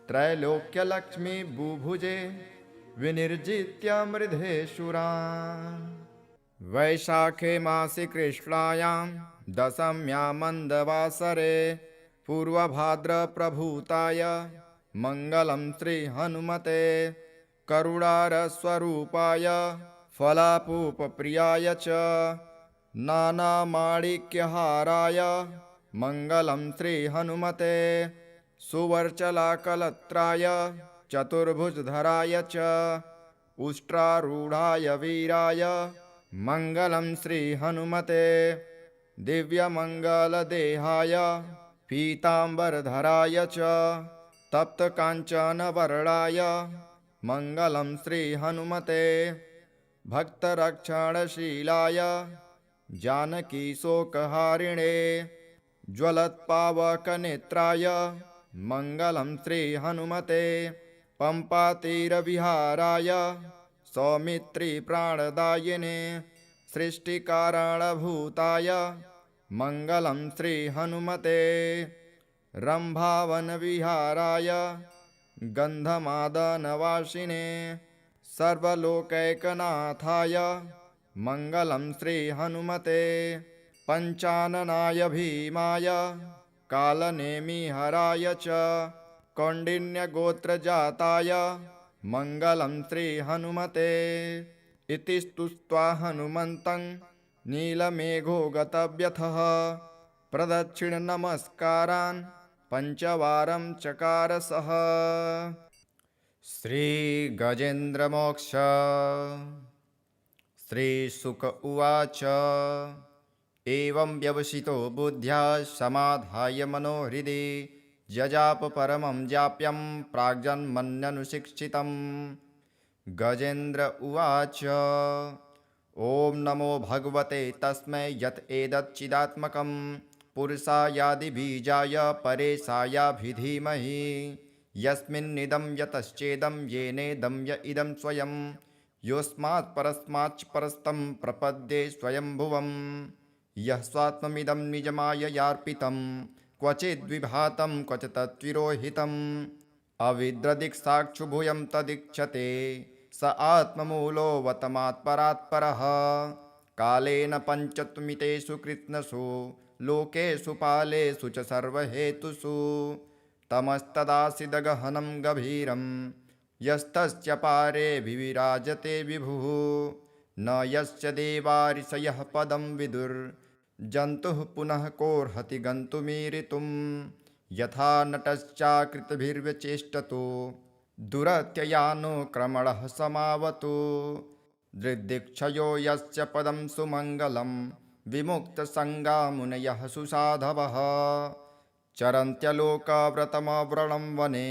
S1: त्रैलोक्यलक्ष्मी बुभुजे विनिर्जित्य मृधेशुरान्। वैशाखे मासि कृष्णायां दशम्यां मन्दवासरे पूर्वभाद्रप्रभूताय मङ्गलं श्रीहनुमते करुणारस्वरूपाय फलापूपप्रियाय च नानामाणिक्यहाराय मङ्गलं श्रीहनुमते सुवर्चलाकलत्राय चतुर्भुजधराय च उष्ट्रारूढाय वीराय मङ्गलं श्रीहनुमते दिव्यमङ्गलदेहाय पीताम्बरधराय च तप्तकाञ्चनवर्णाय मङ्गलं श्रीहनुमते भक्तरक्षणशीलाय जानकीशोकहारिणे ज्वलत्पावकनेत्राय मङ्गलं श्रीहनुमते पम्पातीरविहाराय सौमित्रिप्राणदायिने सृष्टिकारणभूताय मङ्गलं श्रीहनुमते रम्भावनविहाराय गन्धमादनवासिने सर्वलोकैकनाथाय मङ्गलं श्रीहनुमते पञ्चाननाय भीमाय कालनेमिहराय च कौण्डिन्यगोत्रजाताय मङ्गलं श्रीहनुमते इति स्तुत्वा हनुमन्तं नीलमेघो गतव्यथः प्रदक्षिणनमस्कारान् पञ्चवारं चकार सः। श्रीगजेन्द्रमोक्ष। श्रीशुक उवाच एवं व्यवसितो बुद्ध्या समाधाय मनोहृदि जजाप परमं जाप्यं प्राग्जन्मन्यनुशिक्षितम्। गजेन्द्र उवाच ॐ नमो भगवते तस्मै यत् एतच्चिदात्मकं पुरुषायादिबीजाय परेशायाभिधीमहि यस्मिन्निदं यतश्चेदं येनेदं य इदं स्वयं योऽस्मात् परस्माच्च परस्तं प्रपद्ये स्वयंभुवम् यः स्वात्ममिदं निजमाययार्पितं क्वचिद्विभातं क्वच तत्विरोहितम् अविद्रदिक्साक्षुभूयं तदीक्षते स आत्ममूलोऽवतमात्परात्परः कालेन पञ्चत्वमितेषु कृत्स्नसु लोकेषु पालेषु च सर्वहेतुषु तमस्तदासीदगहनं गभीरं यस्तस्य पारे विविराजते विभुः न यस्य देवारिषयः पदं विदुर्जन्तुः पुनः कोर्हति गन्तुमीरितुं यथा नटश्चाकृतभिर्व्यचेष्टतो दुरत्ययानो क्रमणः समावतु दृग्दिक्षयो यस्य पदं सुमङ्गलं विमुक्तसङ्गा मुनयः सुसाधवः चरन्त्यलोकव्रतमव्रणं वने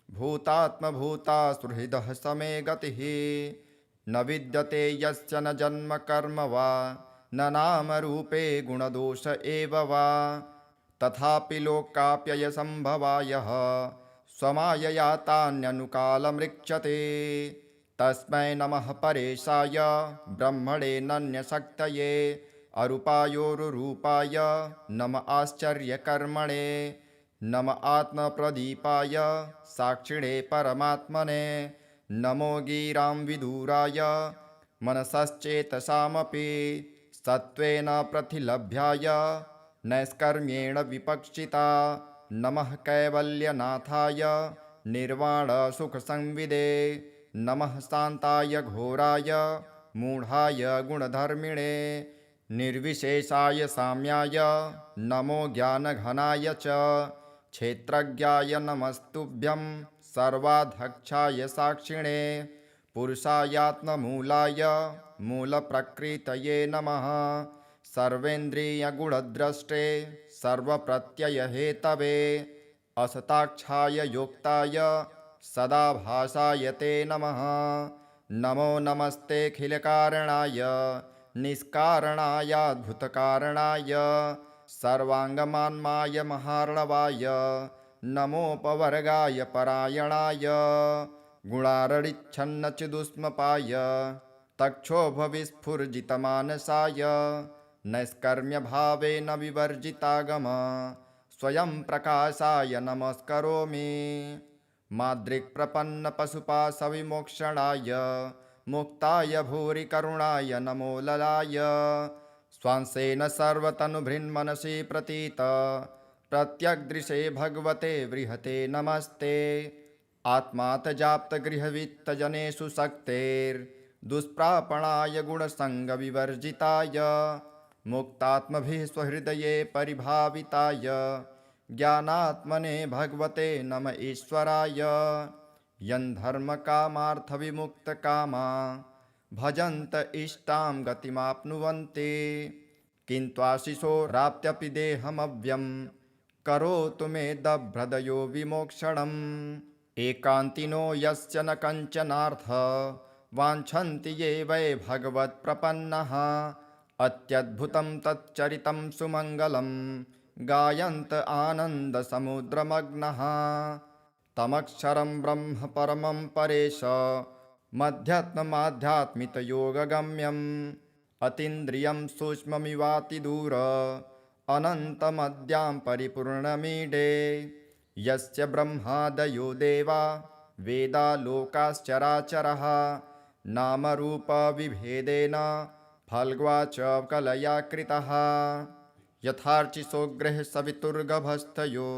S1: भूतात्मभूता सुहृदः समे गतिः न विद्यते यस्य न जन्म कर्म वा न नामरूपे गुणदोष एव वा तथापि लोकाप्ययसम्भवायः स्वमायया तान्यनुकालमृक्षते। तस्मै नमः परेशाय ब्रह्मणे नन्यशक्तये अरूपायोरुरूपाय नम आश्चर्यकर्मणे नम आत्मप्रदीपाय साक्षिणे परमात्मने नमो गिरां विदुराय मनसश्चेतसामपि सत्त्वेन प्रतिलभ्याय नैष्कर्म्येण विपक्षिता नमः कैवल्यनाथाय निर्वाणसुखसंविदे नमः शान्ताय घोराय मूढाय गुणधर्मिणे निर्विशेषाय साम्याय नमो ज्ञानघनाय च क्षेत्रज्ञाय नमस्तुभ्यं सर्वाध्यक्षाय साक्षिणे पुरुषायात्ममूलाय मूलप्रकृतये नमः सर्वेन्द्रियगुणद्रष्टे सर्वप्रत्ययहेतवे असताक्षाय योक्ताय सदाभासाय ते नमः नमो नमस्तेऽखिलकारणाय निष्कारणायाद्भुतकारणाय सर्वाङ्गमान्माय महार्णवाय नमोपवर्गाय परायणाय गुणारडिच्छन्नचिदुष्मपाय तक्षोभविस्फुर्जितमानसाय नैष्कर्म्यभावेन विवर्जितागम स्वयं प्रकाशाय नमस्करोमि माद्रिक्प्रपन्नपशुपाशविमोक्षणाय मुक्ताय भूरि करुणाय नमो ललाय स्वांसेन सर्वतनुभृन्मनसि प्रतीत प्रत्यग्दृशे भगवते बृहते नमस्ते आत्मातजाप्तगृहवित्तजनेषु शक्तेर्दुष्प्रापणाय गुणसङ्गविवर्जिताय मुक्तात्मभिः स्वहृदये परिभाविताय ज्ञानात्मने भगवते नम ईश्वराय यन्धर्मकामार्थविमुक्तकामा भजन्त इष्टां गतिमाप्नुवन्ति किन्त्वाशिशोराप्त्यपि देहमव्यं करोतु मे दभ्रदयो विमोक्षणम् एकान्तिनो यस्य न कञ्चनार्थ वाञ्छन्ति ये वै भगवत्प्रपन्नः अत्यद्भुतं तच्चरितं सुमङ्गलं गायन्त आनन्दसमुद्रमग्नः तमक्षरं ब्रह्म परमं परेश मध्यात्ममाध्यात्मितयोगगम्यम् अतीन्द्रियं सूक्ष्ममिवातिदूर अनन्तमद्यां परिपूर्णमीडे यस्य ब्रह्मादयो देवा वेदा लोकाश्चराचरः नामरूपविभेदेन फल्ग्वा च कलया कृतः यथार्चिसोग्रः सवितुर्गभस्थयो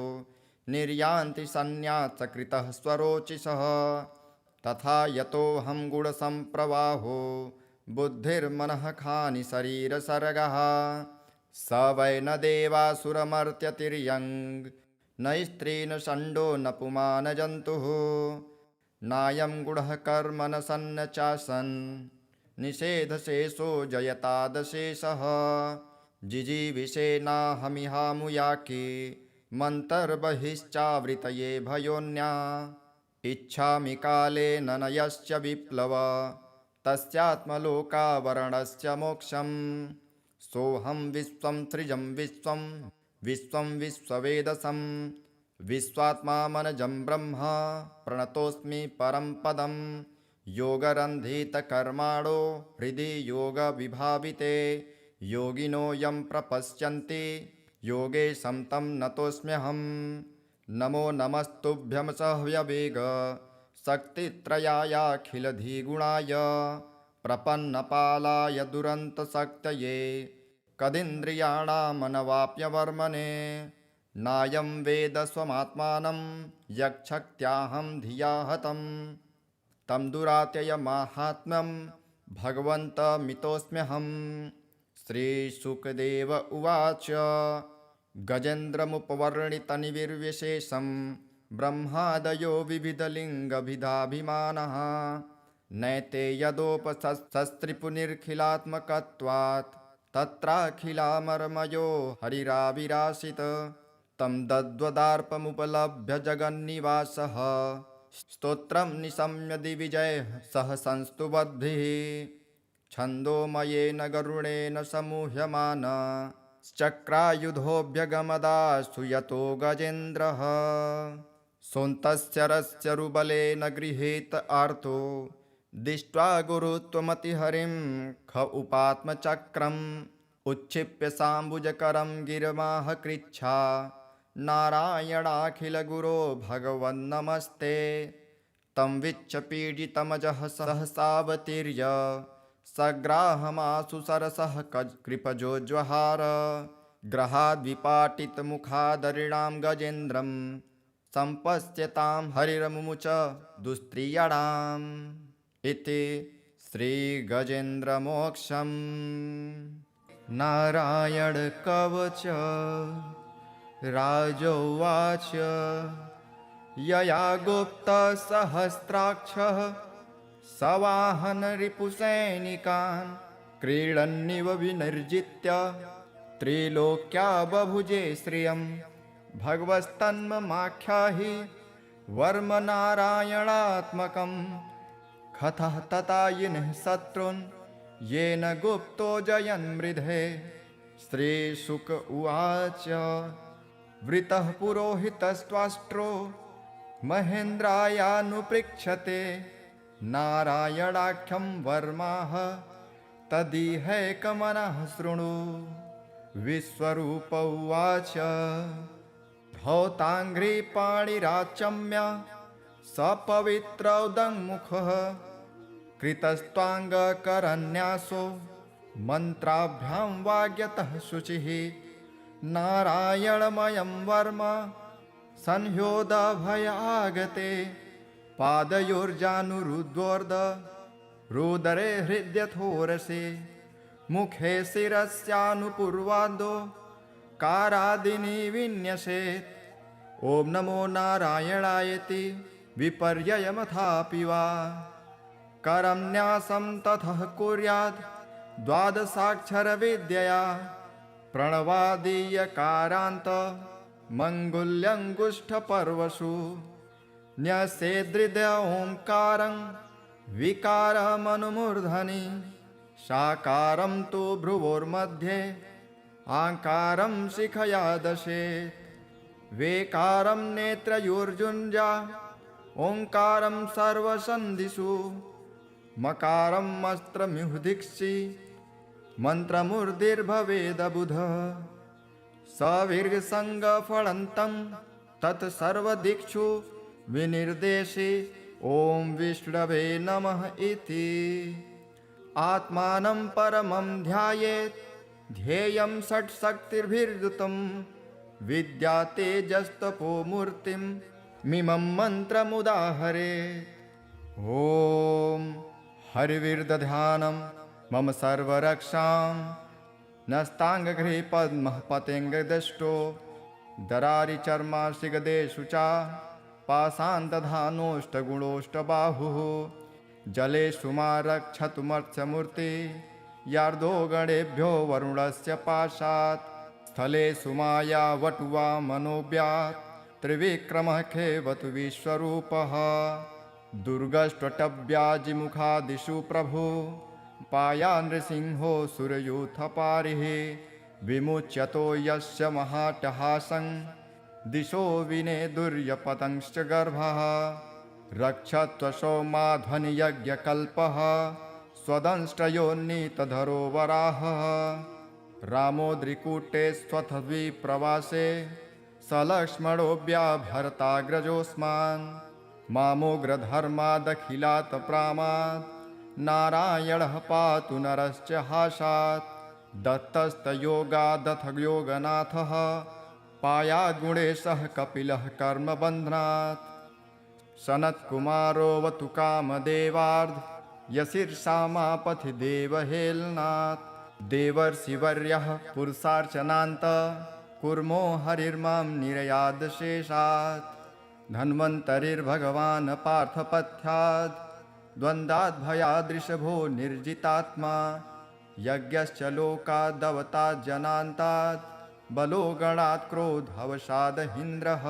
S1: निर्यान्ति सन्न्यासकृतः स्वरोचिषः तथा यतोऽहं गुणसम्प्रवाहो बुद्धिर्मनः खानि शरीरसर्गः स वै न देवासुरमर्त्यतिर्यङ् न स्त्री न षण्डो न पुमान् जन्तुः नायं गुणः कर्म न सन्न चासन् निषेधशेषो जयतादशेषः जिजीविषेनाहमिहामुयाके मन्तर्बहिश्चावृतये भयोन्या इच्छामि कालेन न यस्य विप्लव तस्यात्मलोकावरणस्य मोक्षम् सोऽहं विश्वं सृजं विश्वं विश्वं विश्ववेदसं विश्वात्मामनजं ब्रह्म प्रणतोऽस्मि परं पदं योगरन्धितकर्माणो हृदि योगविभाविते योगिनो यं प्रपश्यन्ति योगेशं तं नतोऽस्म्यहम् नमो नमस्तुभ्यं सह्यवेग शक्तित्रयायाखिलधिगुणाय प्रपन्नपालाय दुरन्तशक्तये कदिन्द्रियाणामनवाप्यवर्मणे नायं वेद स्वमात्मानं यक्षक्त्याहं धिया हतं तं दुरात्ययमाहात्म्यं भगवन्तमितोऽस्म्यहम् श्रीशुकदेव उवाच गजेन्द्रमुपवर्णितनिर्विशेषं ब्रह्मादयो विविधलिङ्गभिधाभिमानः नैते यदोपशस्त्रिपुनिर्खिलात्मकत्वात् तत्राखिलामर्मयो हरिराविराशित तं दद्वदार्पमुपलभ्य जगन्निवासः स्तोत्रं निशम्य दिविजयः सह संस्तुवद्भिः छन्दोमयेन गरुडेन समूह्यमान चक्रायुधोऽभ्यगमदास्तु यतो गजेन्द्रः सोऽन्तश्चरस्य रुबलेन गृहीत आर्तो दृष्ट्वा गुरुत्वमतिहरिं ख उपात्मचक्रम् उच्छिप्य साम्बुजकरं गिरमाह कृच्छा नारायणाखिलगुरो भगवन्नमस्ते। तं विच्छ सहसावतीर्य सग्राहमासु सरसः कृपजोज्वहार ग्रहाद्विपाटितमुखादरिणां गजेन्द्रं सम्पश्यतां हरिरमुमुच दुस्त्रियाणाम् इति श्रीगजेन्द्रमोक्षम्। नारायण कवच राजोवाच यया गुप्तसहस्राक्षः सवाहन रिपुसैनिकान् क्रीडन्निव विनिर्जित्य त्रिलोक्या बभुजे श्रियं भगवस्तन्ममाख्याहि वर्म नारायणात्मकं कथः ततायिनः शत्रून् येन गुप्तो जयन्मृधे। श्रीशुक उवाच वृतः पुरोहितस्त्वाष्ट्रो महेन्द्रायानुपृच्छते नारायणाख्यं वर्माः तदिहैकमनः शृणु। विश्वरूप उवाच धौताङ्घ्रिपाणिराचम्य सपवित्रौदङ्मुखः कृतस्त्वाङ्गकरन्यासो मन्त्राभ्यां वाग्यतः शुचिः नारायणमयं वर्म संह्योदभयागते पादयोर्जानुरुद्वोर्ध रुदरे हृद्यथोरसे मुखे शिरस्यानुपूर्वादो कारादिनि विन्यसेत्। ॐ नमो नारायणायेति विपर्ययमथापि वा करं न्यासं ततः कुर्याद् द्वादशाक्षरविद्यया प्रणवादीयकारान्त मङ्गुल्यङ्गुष्ठपर्वसु न्यसेदृदय ओङ्कारं विकारमनुमूर्धनि साकारं तु भ्रुवोर्मध्ये आकारं शिखया दशेत् वेकारं नेत्रयोर्जुञ्जा ओङ्कारं सर्वसन्धिषु मकारं अस्त्रमिहुदिक्षि मन्त्रमूर्धिर्भवेदबुध सविर्गसङ्गफलन्तं तत्सर्वदिक्षु विनिर्देशे ॐ विष्णवे नमः इति आत्मानं परमं ध्यायेत् ध्येयं षट्शक्तिर्भिर्युतं विद्या तेजस्तपो मूर्तिं मिमं मन्त्रमुदाहरेत्। ॐ हरिविर्दध्यानं मम सर्वरक्षां नस्ताङ्गगृहे पद्मः पतेङ्गदष्टो दरारिचर्माशिगदेषु च पाषाणदधानोष्टगुणोष्टबाहुः जलेषु मा रक्षतुमर्चमूर्ति यार्दो गणेभ्यो वरुणस्य पाशात् स्थलेषु माया वटुवा मनोव्यात् त्रिविक्रमः खेवतु विश्वरूपः दुर्गष्ट्वटव्याजिमुखादिषु प्रभु पाया नृसिंहो सुरयूथपारिः विमुच्यतो यस्य महाटहासं दिशो विनेदुर्यपतंश्च गर्भः रक्षत्वशो माध्वनियज्ञकल्पः स्वदंष्ट्रयोन्नीतधरो वराहः रामोद्रिकूटे स्वथद्विप्रवासे सलक्ष्मणोऽव्याभरताग्रजोऽस्मान् मामोग्रधर्मादखिलात् प्रामात् नारायणः पातु नरश्च हासात् दत्तस्तयोगादथ योगनाथः पायाद्गुणेशः कपिलः कर्मबन्धनात् सनत्कुमारोऽवतु कामदेवार्ध यशीर्षामापथि देवहेलनात् देवर्षिवर्यः पुरुषार्चनान्त कुर्मो हरिर्मां निरयादशेषात् धन्वन्तरिर्भगवान् पार्थपथ्याद् द्वन्द्वाद्भयादृशभो निर्जितात्मा यज्ञश्च लोकादवतात् जनान्तात् बलो गणात् क्रोधवशादहीन्द्रः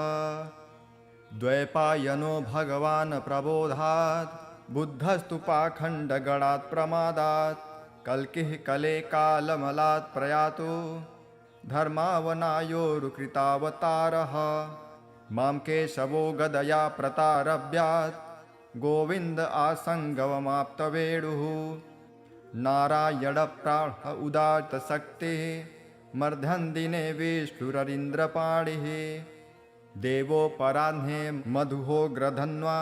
S1: द्वैपायनो भगवान् प्रबोधात् बुद्धस्तु पाखण्डगणात् प्रमादात् कल्किः कले कालमलात् प्रयातो धर्मावनायोरुकृतावतारः मां केशवो गदया प्रतारभ्यात् गोविन्द आसङ्गवमाप्तवेणुः नारायणप्राह उदात्तशक्तिः मर्धन्दिने विष्णुररीन्द्रपाणिः देवोपराह्ने मधुहोग्रधन्वा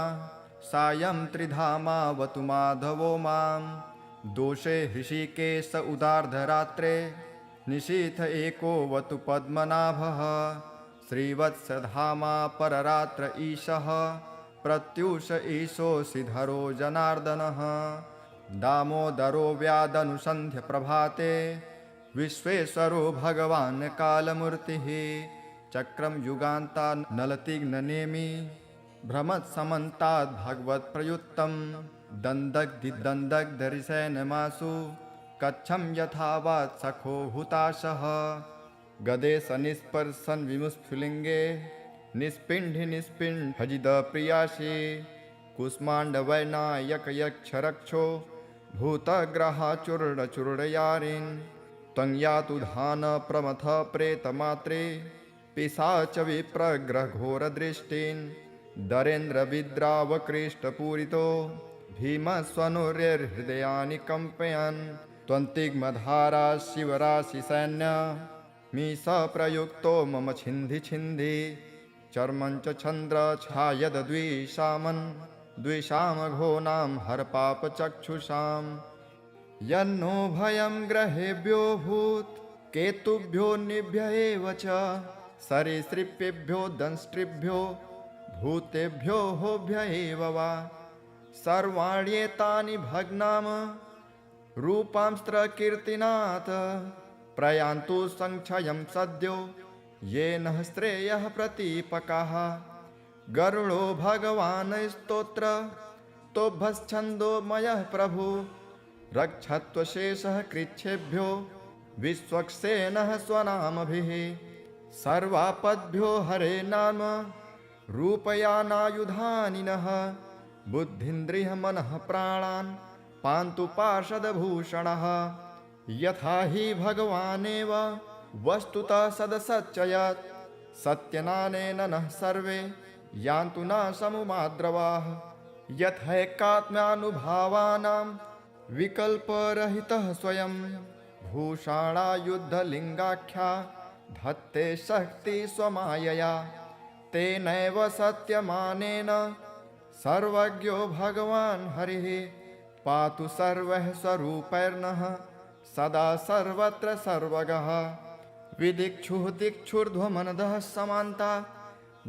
S1: सायं त्रिधामावतु माधवो मां दोषे हृषिकेश उदार्धरात्रे निशीथ एकोऽवतु पद्मनाभः श्रीवत्सधामा पररात्र ईशः प्रत्यूष ईशोऽसिधरो जनार्दनः दामोदरो व्यादनुसन्ध्य प्रभाते विश्वेश्वरो भगवान् कालमूर्तिः चक्रं युगान्ता नलतिग्ननेमि भ्रमत्समन्ताद् भगवत्प्रयुक्तं दन्दग्धिदन्दग्धरिसेनमासु कच्छं यथावात् सखो हुताशः गदे सनिस्पर्शन विमुस्फुलिङ्गे निस्पिण्ढि निस्पिण्ढजिदप्रियासि कुष्माण्डवैनायकयक्षरक्षो भूतग्रहाचूर्णचूर्णयारिन् त्वं यातु धान प्रमथ प्रेतमात्रे पिशाच विप्रग्रहघोरदृष्टिन् दरेन्द्रविद्रावकृष्टपूरितो भीमस्वनुर्हृदयानि कम्पयन् त्वन्तिग्मधारा शिवराशिसैन्य मीश प्रयुक्तो मम छिन्धि छिन्धि चर्मं च चन्द्र छायद्विषामन् द्विषामघोनां हरपापचक्षुषां यन्नो भयं ग्रहेभ्यो भूत् केतुभ्यो निभ्य एव च सरीसृपेभ्यो दंष्ट्रिभ्यो भूतेभ्यो होभ्य एव वा सर्वाण्येतानि भग्नाम रूपांस्त्रकीर्तिनाथ प्रयान्तु संक्षयं सद्यो येन श्रेयः प्रतीपकाः गरुडो भगवान् स्तोत्र तोभश्छन्दोमयः प्रभु रक्षत्वशेषः कृच्छेभ्यो विश्वक्सेनः स्वनामभिः सर्वापद्भ्यो हरे नाम रूपयानायुधानिनः बुद्धिन्द्रियः मनः प्राणान् पान्तु पार्षदभूषणः यथा हि भगवानेव वस्तुतः सदसच्चयत् सत्यनानेन नः सर्वे यान्तु न समुमाद्रवाः यथैकात्म्यानुभावानां विकल्परहितः स्वयं भूषाणायुद्धलिङ्गाख्या धत्ते शक्ति स्वमायया तेनैव सत्यमानेन सर्वज्ञो भगवान् हरिः पातु सर्वः स्वरूपैर्नः सदा सर्वत्र सर्वगः विदिक्षुः दिक्षुर्ध्वमनदः समान्ता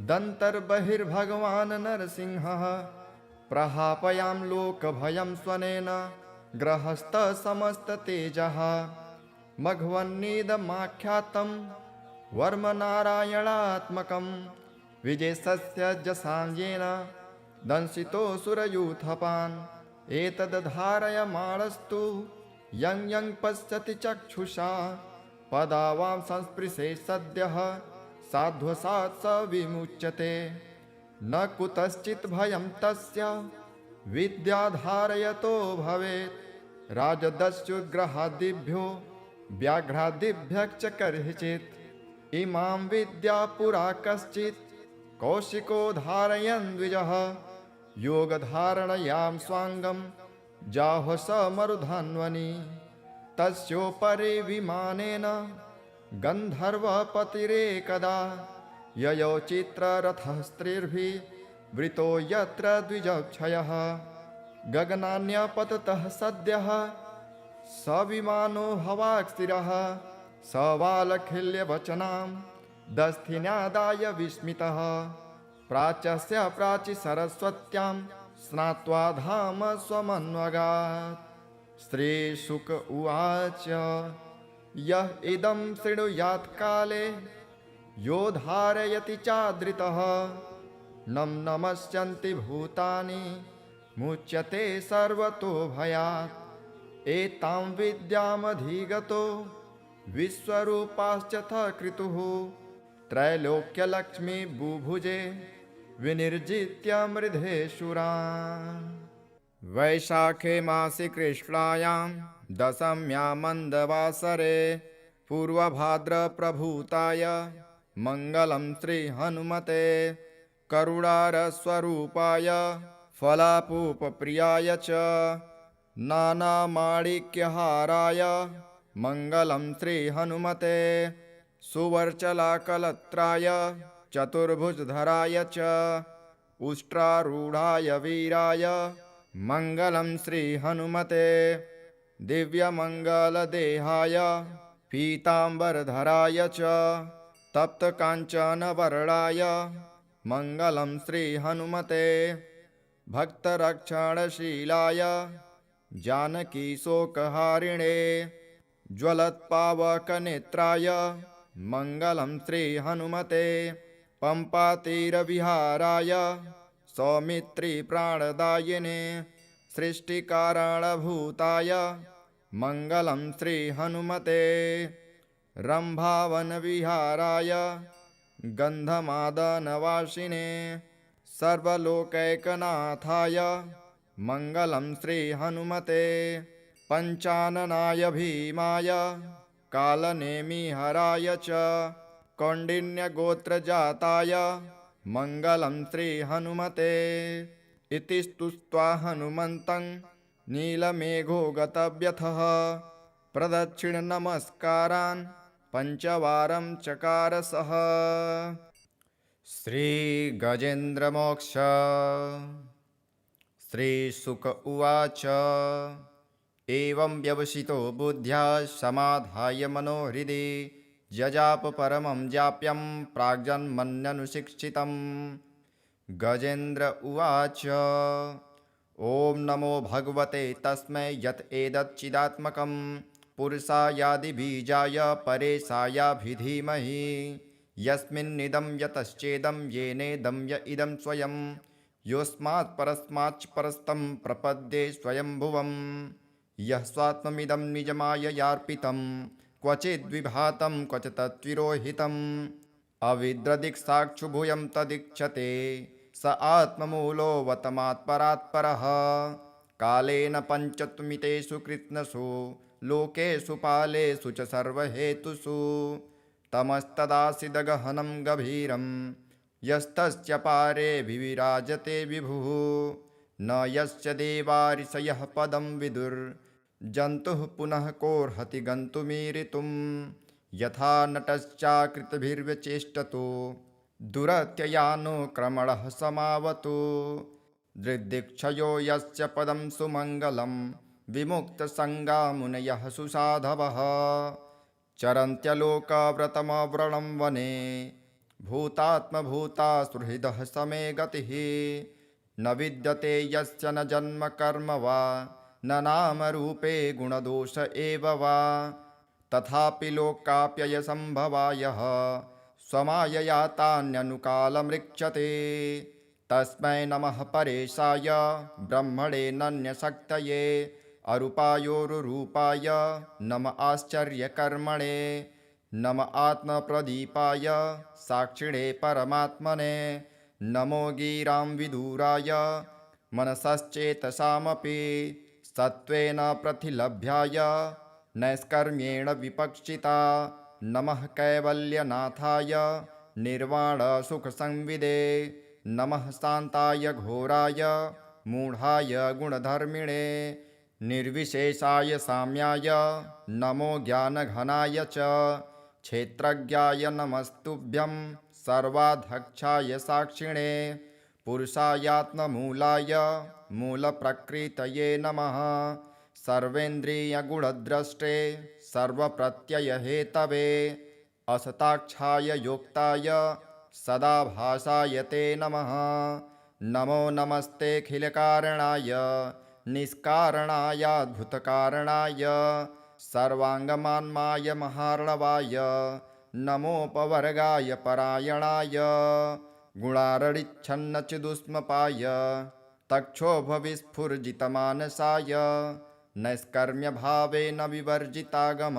S1: दन्तर्बहिर्भगवान् नरसिंहः प्रहापयां लोकभयं स्वनेन ग्रहस्थसमस्ततेजः मघवन्निदमाख्यातं वर्मनारायणात्मकं विजयस्य जसाञ्जेन दंशितोऽसुरयूथपान् एतद्धारयमाणस्तु यं यं पश्यति चक्षुषा पदावां संस्पृशे सद्यः साध्वसात् स विमुच्यते न कुतश्चित् भयं तस्य विद्याधारयतो भवेत् राजदस्युग्रहादिभ्यो व्याघ्रादिभ्यः च कर्हिचित् इमां विद्या पुरा कश्चित् कौशिको धारयन् द्विजः योगधारणयां स्वाङ्गं जाहो स मरुधन्वनि तस्योपरि विमानेन गन्धर्वपतिरेकदा ययौ चित्ररथः स्त्रीर्भिः वृतो यत्र द्विजक्षयः गगनान्यपततः सद्यः स विमानो हवाक्स्थिरः स बालखिल्यवचनां दस्थिन्यादाय विस्मितः प्राच्यस्य प्राचि सरस्वत्यां स्नात्वा धाम स्वमन्वगात् श्रीशुक उवाच यः इदं शृणुयात् काले यो धारयति चादृतः नं नमस्यन्ति भूतानि मुच्यते सर्वतो भयात् एतां विद्यामधिगतो विश्वरूपाश्चथ क्रतुः त्रैलोक्यलक्ष्मी बुभुजे विनिर्जित्य मृधेशुरान् वैशाखे मासि कृष्णायां दशम्यां मन्दवासरे पूर्वभाद्रप्रभूताय मङ्गलं श्रीहनुमते करुणारस्वरूपाय फलापूपप्रियाय च नानामाणिक्यहाराय मङ्गलं श्रीहनुमते सुवर्चलाकलत्राय चतुर्भुजधराय च उष्ट्रारूढाय वीराय मङ्गलं श्रीहनुमते दिव्यमङ्गलदेहाय पीताम्बरधराय च तप्तकाञ्चनवर्णाय मङ्गलं श्रीहनुमते भक्तरक्षणशीलाय जानकीशोकहारिणे ज्वलत्पावकनेत्राय मङ्गलं श्रीहनुमते पम्पातीरविहाराय सौमित्रिप्राणदायिने सृष्टिकारणभूताय मङ्गलं श्रीहनुमते रम्भावनविहाराय गन्धमादनवासिने सर्वलोकैकनाथाय मङ्गलं श्रीहनुमते पञ्चाननाय भीमाय कालनेमिहराय च कौण्डिन्यगोत्रजाताय मङ्गलं श्रीहनुमते इति स्तुत्वा हनुमन्तं नीलमेघो गतव्यथः प्रदक्षिणनमस्कारान् पञ्चवारं चकार सः। श्रीगजेन्द्रमोक्ष। श्रीशुक उवाच एवं व्यवसितो बुद्ध्या समाधाय मनोहृदि जजाप परमं जाप्यं प्राग्जन्मन्यनुशिक्षितम्। गजेन्द्र उवाच ॐ नमो भगवते तस्मै यत् एतच्चिदात्मकं पुरुषायादिबीजाय परेशायाभिधीमहि यस्मिन्निदं यतश्चेदं येनेदं य इदं स्वयं योऽस्मात् परस्माच्च परस्तं प्रपद्ये स्वयंभुवम् यः स्वात्ममिदं निजमाययार्पितं क्वचिद्विभातं क्वच तत्विरोहितम् अविद्रदिक्साक्षुभूयं तदीक्षते स आत्ममूलोऽवतमात्परात्परः कालेन पञ्चत्वमितेषु कृत्स्नसु लोकेषु पालेषु च सर्वहेतुषु तमस्तदासीदगहनं गभीरं यस्तस्य पारे विविराजते विभुः न यस्य देवारिषयः पदं विदुर्जन्तुः पुनः कोऽर्हति गन्तुमीरितुं यथा नटश्चाकृतभिर्व्यचेष्टतो दुरत्ययानुक्रमणः समावतु दृग्दिक्षयो यस्य पदं सुमङ्गलं विमुक्तसङ्गा मुनयः सुसाधवः चरन्त्यलोकव्रतमव्रणं वने भूतात्मभूता सुहृदः समे गतिः न विद्यते यस्य न जन्म कर्म वा न नामरूपे गुणदोष एव वा तथापि लोकाप्ययसम्भवायः स्वमायया तान्यनुकालमृक्षते तस्मै नमः परेशाय ब्रह्मणे नन्यशक्तये अरूपायोरुरूपाय नम आश्चर्यकर्मणे नम आत्मप्रदीपाय साक्षिणे परमात्मने नमो गिरां विदुराय मनसश्चेतसामपि सत्त्वेन प्रतिलभ्याय नैष्कर्म्येण विपक्षिता नमः कैवल्यनाथाय निर्वाणसुखसंविदे नमः शान्ताय घोराय मूढाय गुणधर्मिणे निर्विशेषाय साम्याय नमो ज्ञानघनाय च क्षेत्रज्ञाय नमस्तुभ्यं सर्वाध्यक्षाय साक्षिणे पुरुषायात्ममूलाय मूलप्रकृतये नमः सर्वेन्द्रियगुणद्रष्टे सर्वप्रत्ययहेतवे असताक्षाय योक्ताय सदाभासाय ते नमः नमो नमस्तेऽखिलकारणाय निष्कारणायाद्भुतकारणाय सर्वाङ्गमान्माय महार्णवाय नमोपवर्गाय परायणाय गुणारडिच्छन्नचिदुष्मपाय तक्षोभविस्फुर्जितमानसाय नैष्कर्म्यभावेन विवर्जितागम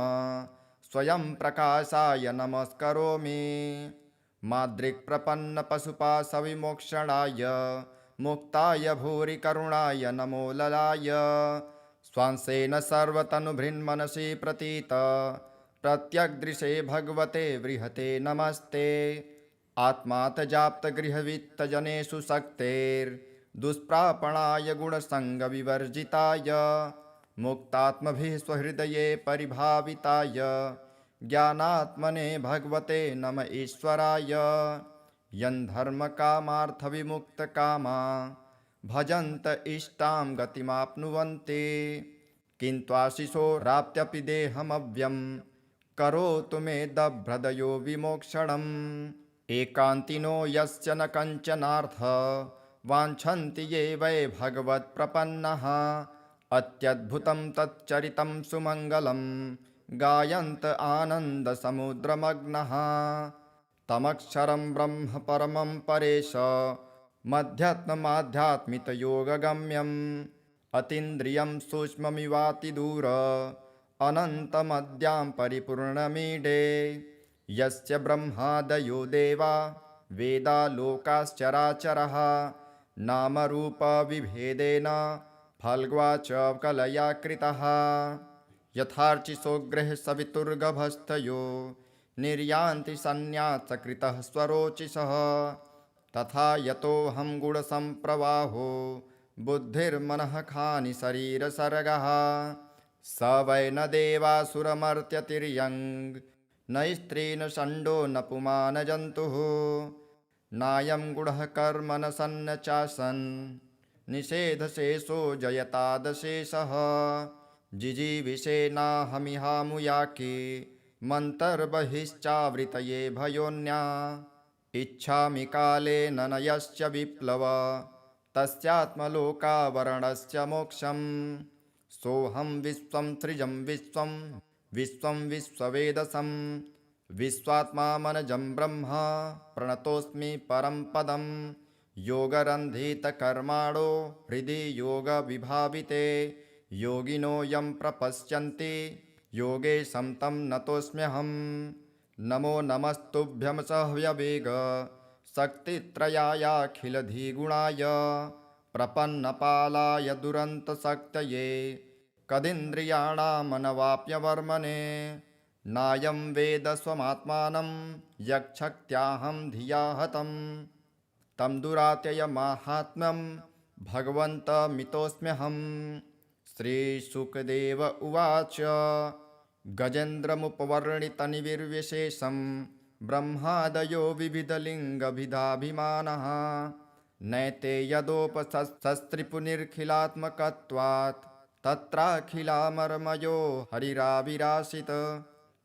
S1: स्वयं प्रकाशाय नमस्करोमि माद्रिक्प्रपन्नपशुपाशविमोक्षणाय मुक्ताय भूरि करुणाय नमो ललाय स्वांसेन सर्वतनुभृन्मनसि प्रतीत प्रत्यग्दृशे भगवते बृहते नमस्ते आत्मातजाप्तगृहवित्तजनेषु शक्तेर्दुष्प्रापणाय गुणसङ्गविवर्जिताय मुक्तात्मभिः स्वहृदये परिभाविताय ज्ञानात्मने भगवते नम ईश्वराय यन्धर्मकामार्थविमुक्तकामा भजन्त इष्टां गतिमाप्नुवन्ति किन्त्वाशिषोराप्त्यपि देहमव्यं करोतु मे दभ्रदयो विमोक्षणम् एकान्तिनो यस्य न कञ्चनार्थ वाञ्छन्ति ये वै भगवत्प्रपन्नः अत्यद्भुतं तच्चरितं सुमङ्गलं गायन्त आनन्दसमुद्रमग्नः तमक्षरं ब्रह्म परमं परेश मध्यात्ममाध्यात्मितयोगगम्यम् अतीन्द्रियं सूक्ष्ममिवातिदूर अनन्तमद्यां परिपूर्णमीडे यस्य ब्रह्मादयो देवा वेदा लोकाश्चराचरः नामरूपविभेदेन फल्ग्वा च कलया कृतः यथार्चिसोग्रः सवितुर्गभस्थयो निर्यान्ति सन्न्यासकृतः स्वरोचिषः तथा यतोऽहं गुणसम्प्रवाहो बुद्धिर्मनः खानि शरीरसर्गः स वै न देवासुरमर्त्यतिर्यङ् न स्त्री न षण्डो न पुमान् जन्तुः नायं गुणः कर्म न सन्न चासन् निषेधशेषो जयतादशेषः जिजीविषेनाहमिहामुयाके मन्तर्बहिश्चावृतये भयोन्या इच्छामि कालेन न यस्य विप्लव तस्यात्मलोकावरणस्य मोक्षम् सोऽहं विश्वं सृजं विश्वं विश्वं विश्ववेदसं विश्वात्मामनजं ब्रह्म प्रणतोऽस्मि परं पदं योगरन्धितकर्माणो हृदि योगविभाविते योगिनो यं प्रपश्यन्ति योगेशं तं नतोऽस्म्यहम् नमो नमस्तुभ्यं सह्यवेग शक्तित्रयायाखिलधिगुणाय प्रपन्नपालाय दुरन्तशक्तये कदिन्द्रियाणामनवाप्यवर्मणे नायं वेद स्वमात्मानं यक्षक्त्याहं धिया हतं तं दुरात्ययमाहात्म्यं भगवन्तमितोऽस्म्यहम् श्रीशुकदेव उवाच गजेन्द्रमुपवर्णितनिर्विशेषं ब्रह्मादयो विविधलिङ्गभिधाभिमानः नैते यदोपशस्त्रिपुनिर्खिलात्मकत्वात् तत्राखिलामर्मयो हरिराविराशित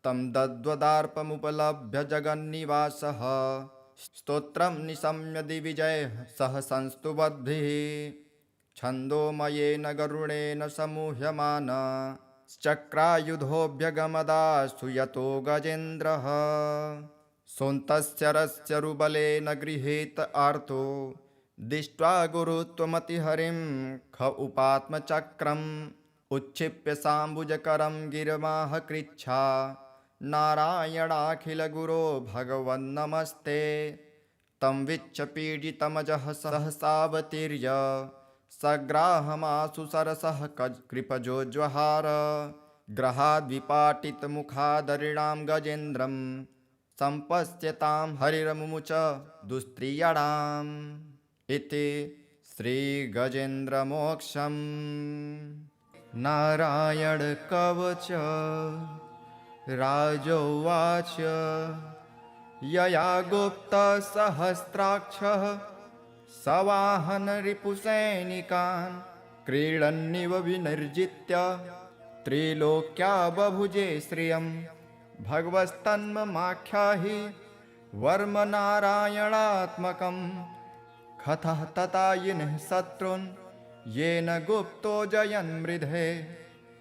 S1: तं दद्वदार्पमुपलभ्य जगन्निवासः स्तोत्रं निशम्य दिविजयः सह संस्तुवद्भिः छन्दोमयेन गरुडेन समूह्यमान चक्रायुधोऽभ्यगमदास्तु यतो गजेन्द्रः सोऽन्तस्य रस्य रुबलेन गृहीत आर्तो दृष्ट्वा गुरुत्वमतिहरिं ख उपात्मचक्रम् उच्छिप्य साम्बुजकरं गिरमाह कृच्छा नारायणाखिलगुरो भगवन्नमस्ते तं विच्छपीडितमजः सहसावतीर्य सग्राहमासु सरसः कृपजोज्वहार ग्रहाद्विपाटितमुखादरिणां गजेन्द्रं सम्पश्यतां हरिरमुमुच दुस्त्रियाणाम् इति श्रीगजेन्द्रमोक्षम्। नारायणकवच राजोवाच यया गुप्तसहस्राक्षः सवाहनरिपुसैनिकान् क्रीडन्निव विनिर्जित्य त्रिलोक्या बभुजे श्रियं भगवस्तन्ममाख्याहि वर्म नारायणात्मकं कथः ततायिनः शत्रून् येन गुप्तो जयन्मृधे।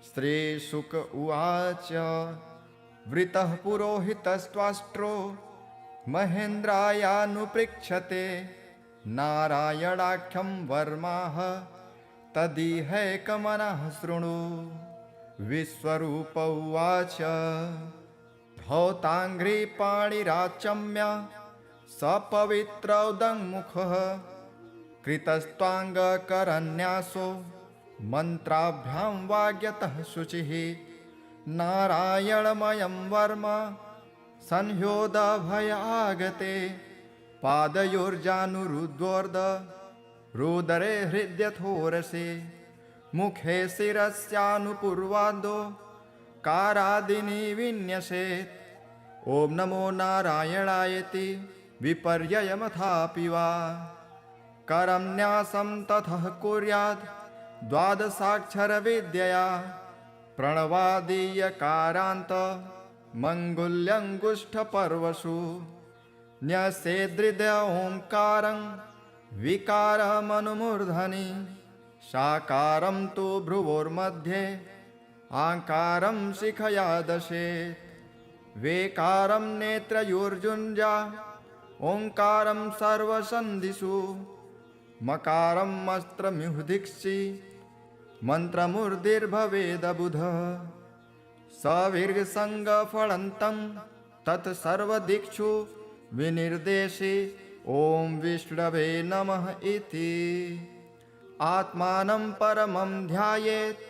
S1: श्रीशुक उवाच वृतः पुरोहितस्त्वाष्ट्रो महेन्द्रायानुपृच्छते नारायणाख्यं वर्माः तदिहैकमनः शृणु। विश्वरूप उवाच धौताङ्घ्रिपाणिराचम्य सपवित्रौदङ्मुखः कृतस्त्वाङ्गकरन्यासो मन्त्राभ्यां वाग्यतः शुचिः नारायणमयं वर्म संह्योदभयागते पादयोर्जानुरुद्वोर्ध रुदरे हृदयथोरसे मुखे शिरस्यानुपूर्वादो कारादिनी विन्यसेत्। ॐ नमो नारायणायति विपर्ययमथापि वा करं न्यासं ततः कुर्याद् द्वादशाक्षरविद्यया प्रणवादीयकारान्त मङ्गुल्यङ्गुष्ठपर्वसु न्यसेदृदय ओङ्कारं विकारमनुमूर्धनि साकारं तु भ्रुवोर्मध्ये आकारं शिखया दशेत्। वेकारं नेत्रयोर्जुञ्जा ओङ्कारं सर्वसन्धिषु मकारं अस्त्रमिहुदिक्षि मन्त्रमूर्धिर्भवेदबुध सविर्गसङ्गफलन्तं तत्सर्वदिक्षु विनिर्देशे ॐ विष्णवे नमः इति आत्मानं परमं ध्यायेत्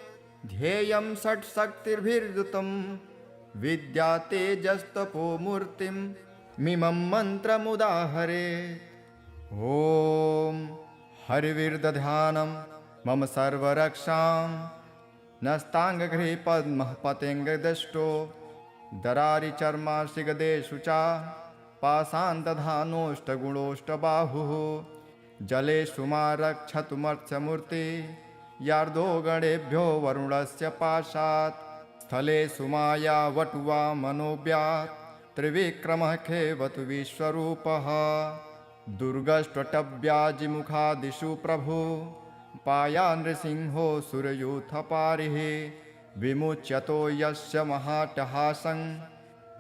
S1: ध्येयं षट्शक्तिर्भिर्युतं विद्या तेजस्तपो मूर्तिं मिमं मन्त्रमुदाहरेत्। ॐ हरिविर्दध्यानं मम सर्वरक्षां नस्ताङ्गगृहे पद्मः पतेङ्गदष्टो दरारिचर्माशिगदेषु च पाषाणदधानोष्टगुणोष्टबाहुः जलेषु मा रक्षतुमर्चमूर्ति यार्दो गणेभ्यो वरुणस्य पाशात् स्थलेषु माया वटुवा मनोव्यात् त्रिविक्रमः खेवतु विश्वरूपः दुर्गष्ट्वटव्याजिमुखादिषु प्रभु पाया नृसिंहो सुरयूथपारिः विमुच्यतो यस्य महाटहासं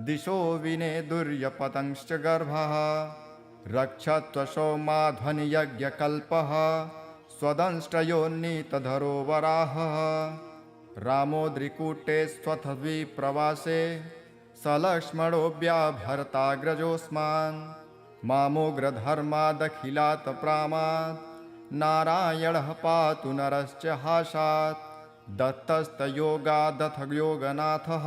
S1: दिशो विनेदुर्यपतंश्च गर्भः रक्षत्वशो माध्वनियज्ञकल्पः स्वदंष्ट्रयोन्नीतधरो वराहः रामोद्रिकूटे स्वथद्विप्रवासे सलक्ष्मणोऽभ्याभरताग्रजोऽस्मान् मामोग्रधर्मादखिलात् प्रामात् नारायणः पातु नरश्च हासात् दत्तस्तयोगादथ योगनाथः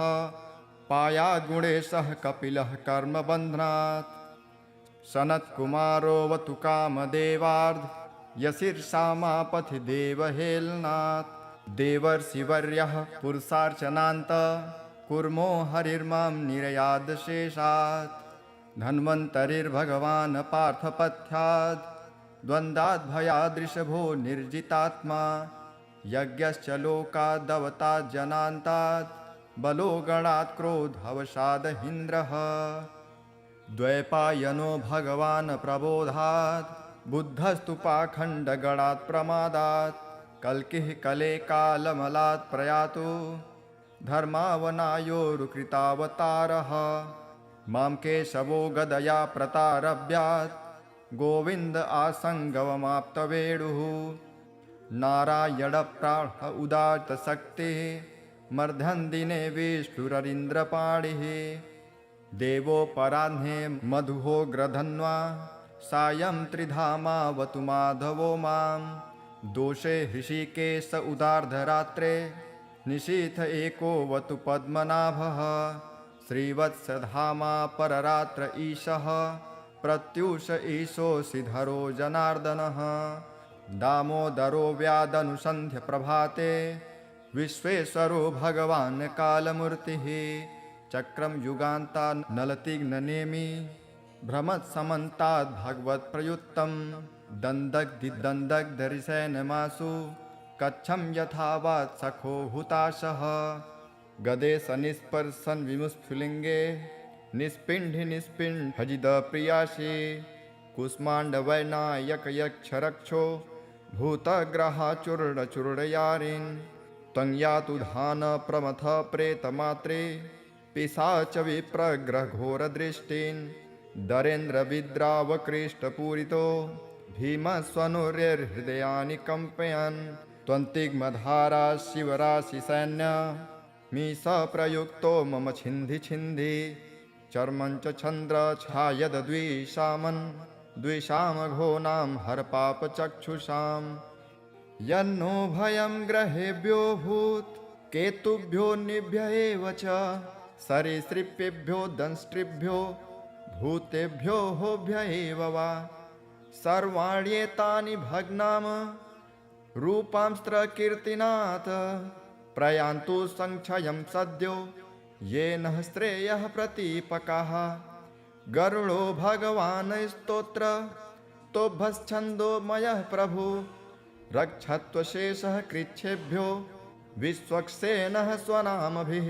S1: पायाद्गुणेशः कपिलः कर्मबन्धनात् सनत्कुमारोऽवतु कामदेवार्ध यशीर्षामापथि देवहेलनात् देवर्षिवर्यः पुरुषार्चनान्त कुर्मो हरिर्मां निरयादशेषात् धन्वन्तरिर्भगवान् पार्थपथ्याद् द्वन्द्वाद्भयादृशभो निर्जितात्मा यज्ञश्च लोकादवतात् जनान्तात् बलो गणात् क्रोधवशादहीन्द्रः द्वैपायनो भगवान् प्रबोधात् बुद्धस्तु पाखण्डगणात् प्रमादात् कल्किः कले कालमलात् प्रयातु धर्मावनायोरुकृतावतारः मां केशवो गदया प्रतारभ्यात् गोविन्द आसङ्गवमाप्तवेणुः नारायणप्राण उदात्तशक्तिः मर्धन्दिने विष्णुररीन्द्रपाणिः देवोपराह्ने मधुहोग्रधन्वा सायं त्रिधामावतु माधवो मां दोषे हृषिकेश उदार्धरात्रे निशीथ एकोऽवतु पद्मनाभः श्रीवत्सधामा पररात्र ईशः प्रत्यूष ईशोऽसिधरो जनार्दनः दामोदरो व्यादनुसन्ध्य प्रभाते विश्वेश्वरो भगवान् कालमूर्तिः चक्रं युगान्तान् नलतिग्ननेमि भ्रमत्समन्ताद् भगवत्प्रयुक्तं दन्दग्धिदन्दग्धरिसेनमासु कच्छं यथावात् सखो हुताशः गदे सनिस्पर्शन विमुस्फुलिङ्गे निस्पिण्ढि निस्पिण्ढजिदप्रियासि कुष्माण्डवैनायकयक्षरक्षो भूतग्रहाचूर्णचूर्णयारिन् त्वं यातु धान प्रमथ प्रेतमात्रे पिशाच विप्रग्रहघोरदृष्टिन् दरेन्द्रविद्रावकृष्टपूरितो भीमस्वनुर्हृदयानि कम्पयन् त्वन्तिग्मधारा शिवराशिसैन्य मीशप्रयुक्तो मम छिन्धि छिन्धि चर्मं च छन्द्रछायद्विषामन् द्विषामघोनां हरपापचक्षुषां यन्नो भयं ग्रहेभ्यो भूत् केतुभ्यो निभ्य एव च सरीसृपेभ्यो दंष्ट्रिभ्यो भूतेभ्यो होभ्य एव वा सर्वाण्येतानि भग्नाम रूपांस्त्रकीर्तिनाथ प्रयान्तु संक्षयं सद्यो येन श्रेयः प्रतीपकाः गरुडो भगवान् स्तोत्र तोभश्छन्दोमयः प्रभु रक्षत्वशेषः कृच्छेभ्यो विश्वक्सेनः स्वनामभिः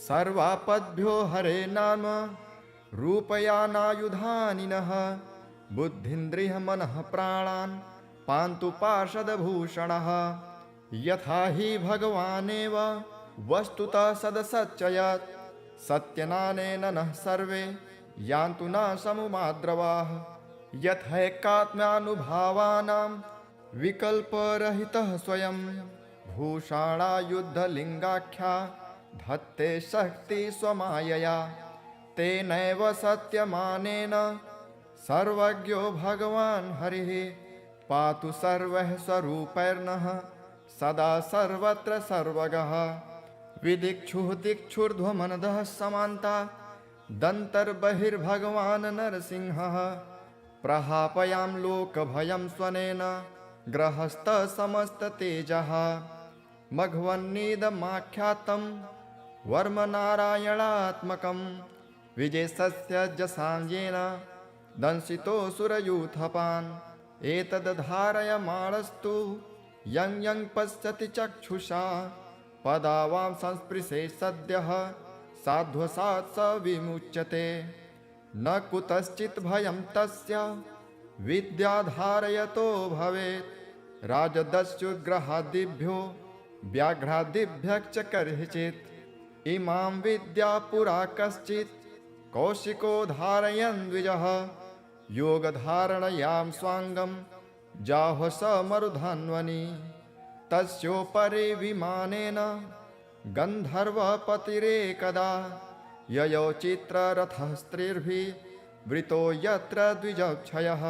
S1: सर्वापद्भ्यो हरे नाम रूपयानायुधानि नः बुद्धिन्द्रियः मनः प्राणान् पान्तु पार्षदभूषणः यथा हि भगवानेव वस्तुतः सदसच्चयत् सत्यनानेन नः सर्वे यान्तु न समुमाद्रवाः यथैकात्म्यानुभावानां विकल्परहितः स्वयं भूषाणायुद्धलिङ्गाख्या धत्ते शक्ति स्वमायया तेनैव सत्यमानेन सर्वज्ञो भगवान् हरिः पातु सर्वः स्वरूपैर्नः सदा सर्वत्र सर्वगः विदिक्षुः दिक्षुर्ध्वमनदः समान्ता दन्तर्बहिर्भगवान् नरसिंहः प्रहापयां लोकभयं स्वनेन ग्रहस्थसमस्ततेजः मघवन्निदमाख्यातं वर्मनारायणात्मकं विजयस्य जसाञ्जेन दंशितोऽसुरयूथपान् एतद्धारयमाणस्तु यं यं पश्यति चक्षुषा पदावां संस्पृशे सद्यः साध्वसात् स विमुच्यते न कुतश्चित् भयं तस्य विद्याधारयतो भवेत् राजदस्युग्रहादिभ्यो व्याघ्रादिभ्यः च कर्हिचित् इमां विद्या पुरा कश्चित् कौशिको धारयन् द्विजः योगधारणयां स्वाङ्गं जाह्व स मरुधन्वनि तस्योपरि विमानेन गन्धर्वपतिरेकदा ययौ चित्ररथः स्त्रीर्भिः वृतो यत्र द्विजक्षयः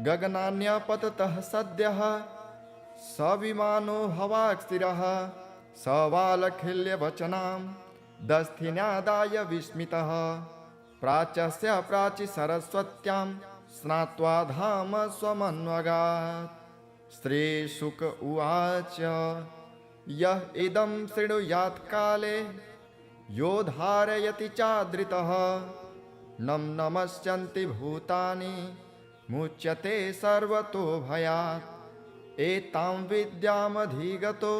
S1: गगनान्यपततः सद्यः स विमानो हवाक्स्थिरः स वालखिल्यवचनां दस्थिन्यादाय विस्मितः प्राच्यस्य प्राचि सरस्वत्यां स्नात्वा धाम स्वमन्वगात् श्रीशुक उवाच यः इदं शृणुयात् काले यो धारयति चादृतः नं नमस्यन्ति भूतानि मुच्यते सर्वतो भयात् एतां विद्यामधिगतो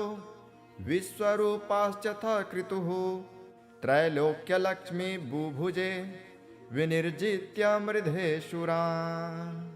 S1: विश्वरूपाश्चथ क्रतुः त्रैलोक्यलक्ष्मी बुभुजे विनिर्जित्य मृधेशुरान्।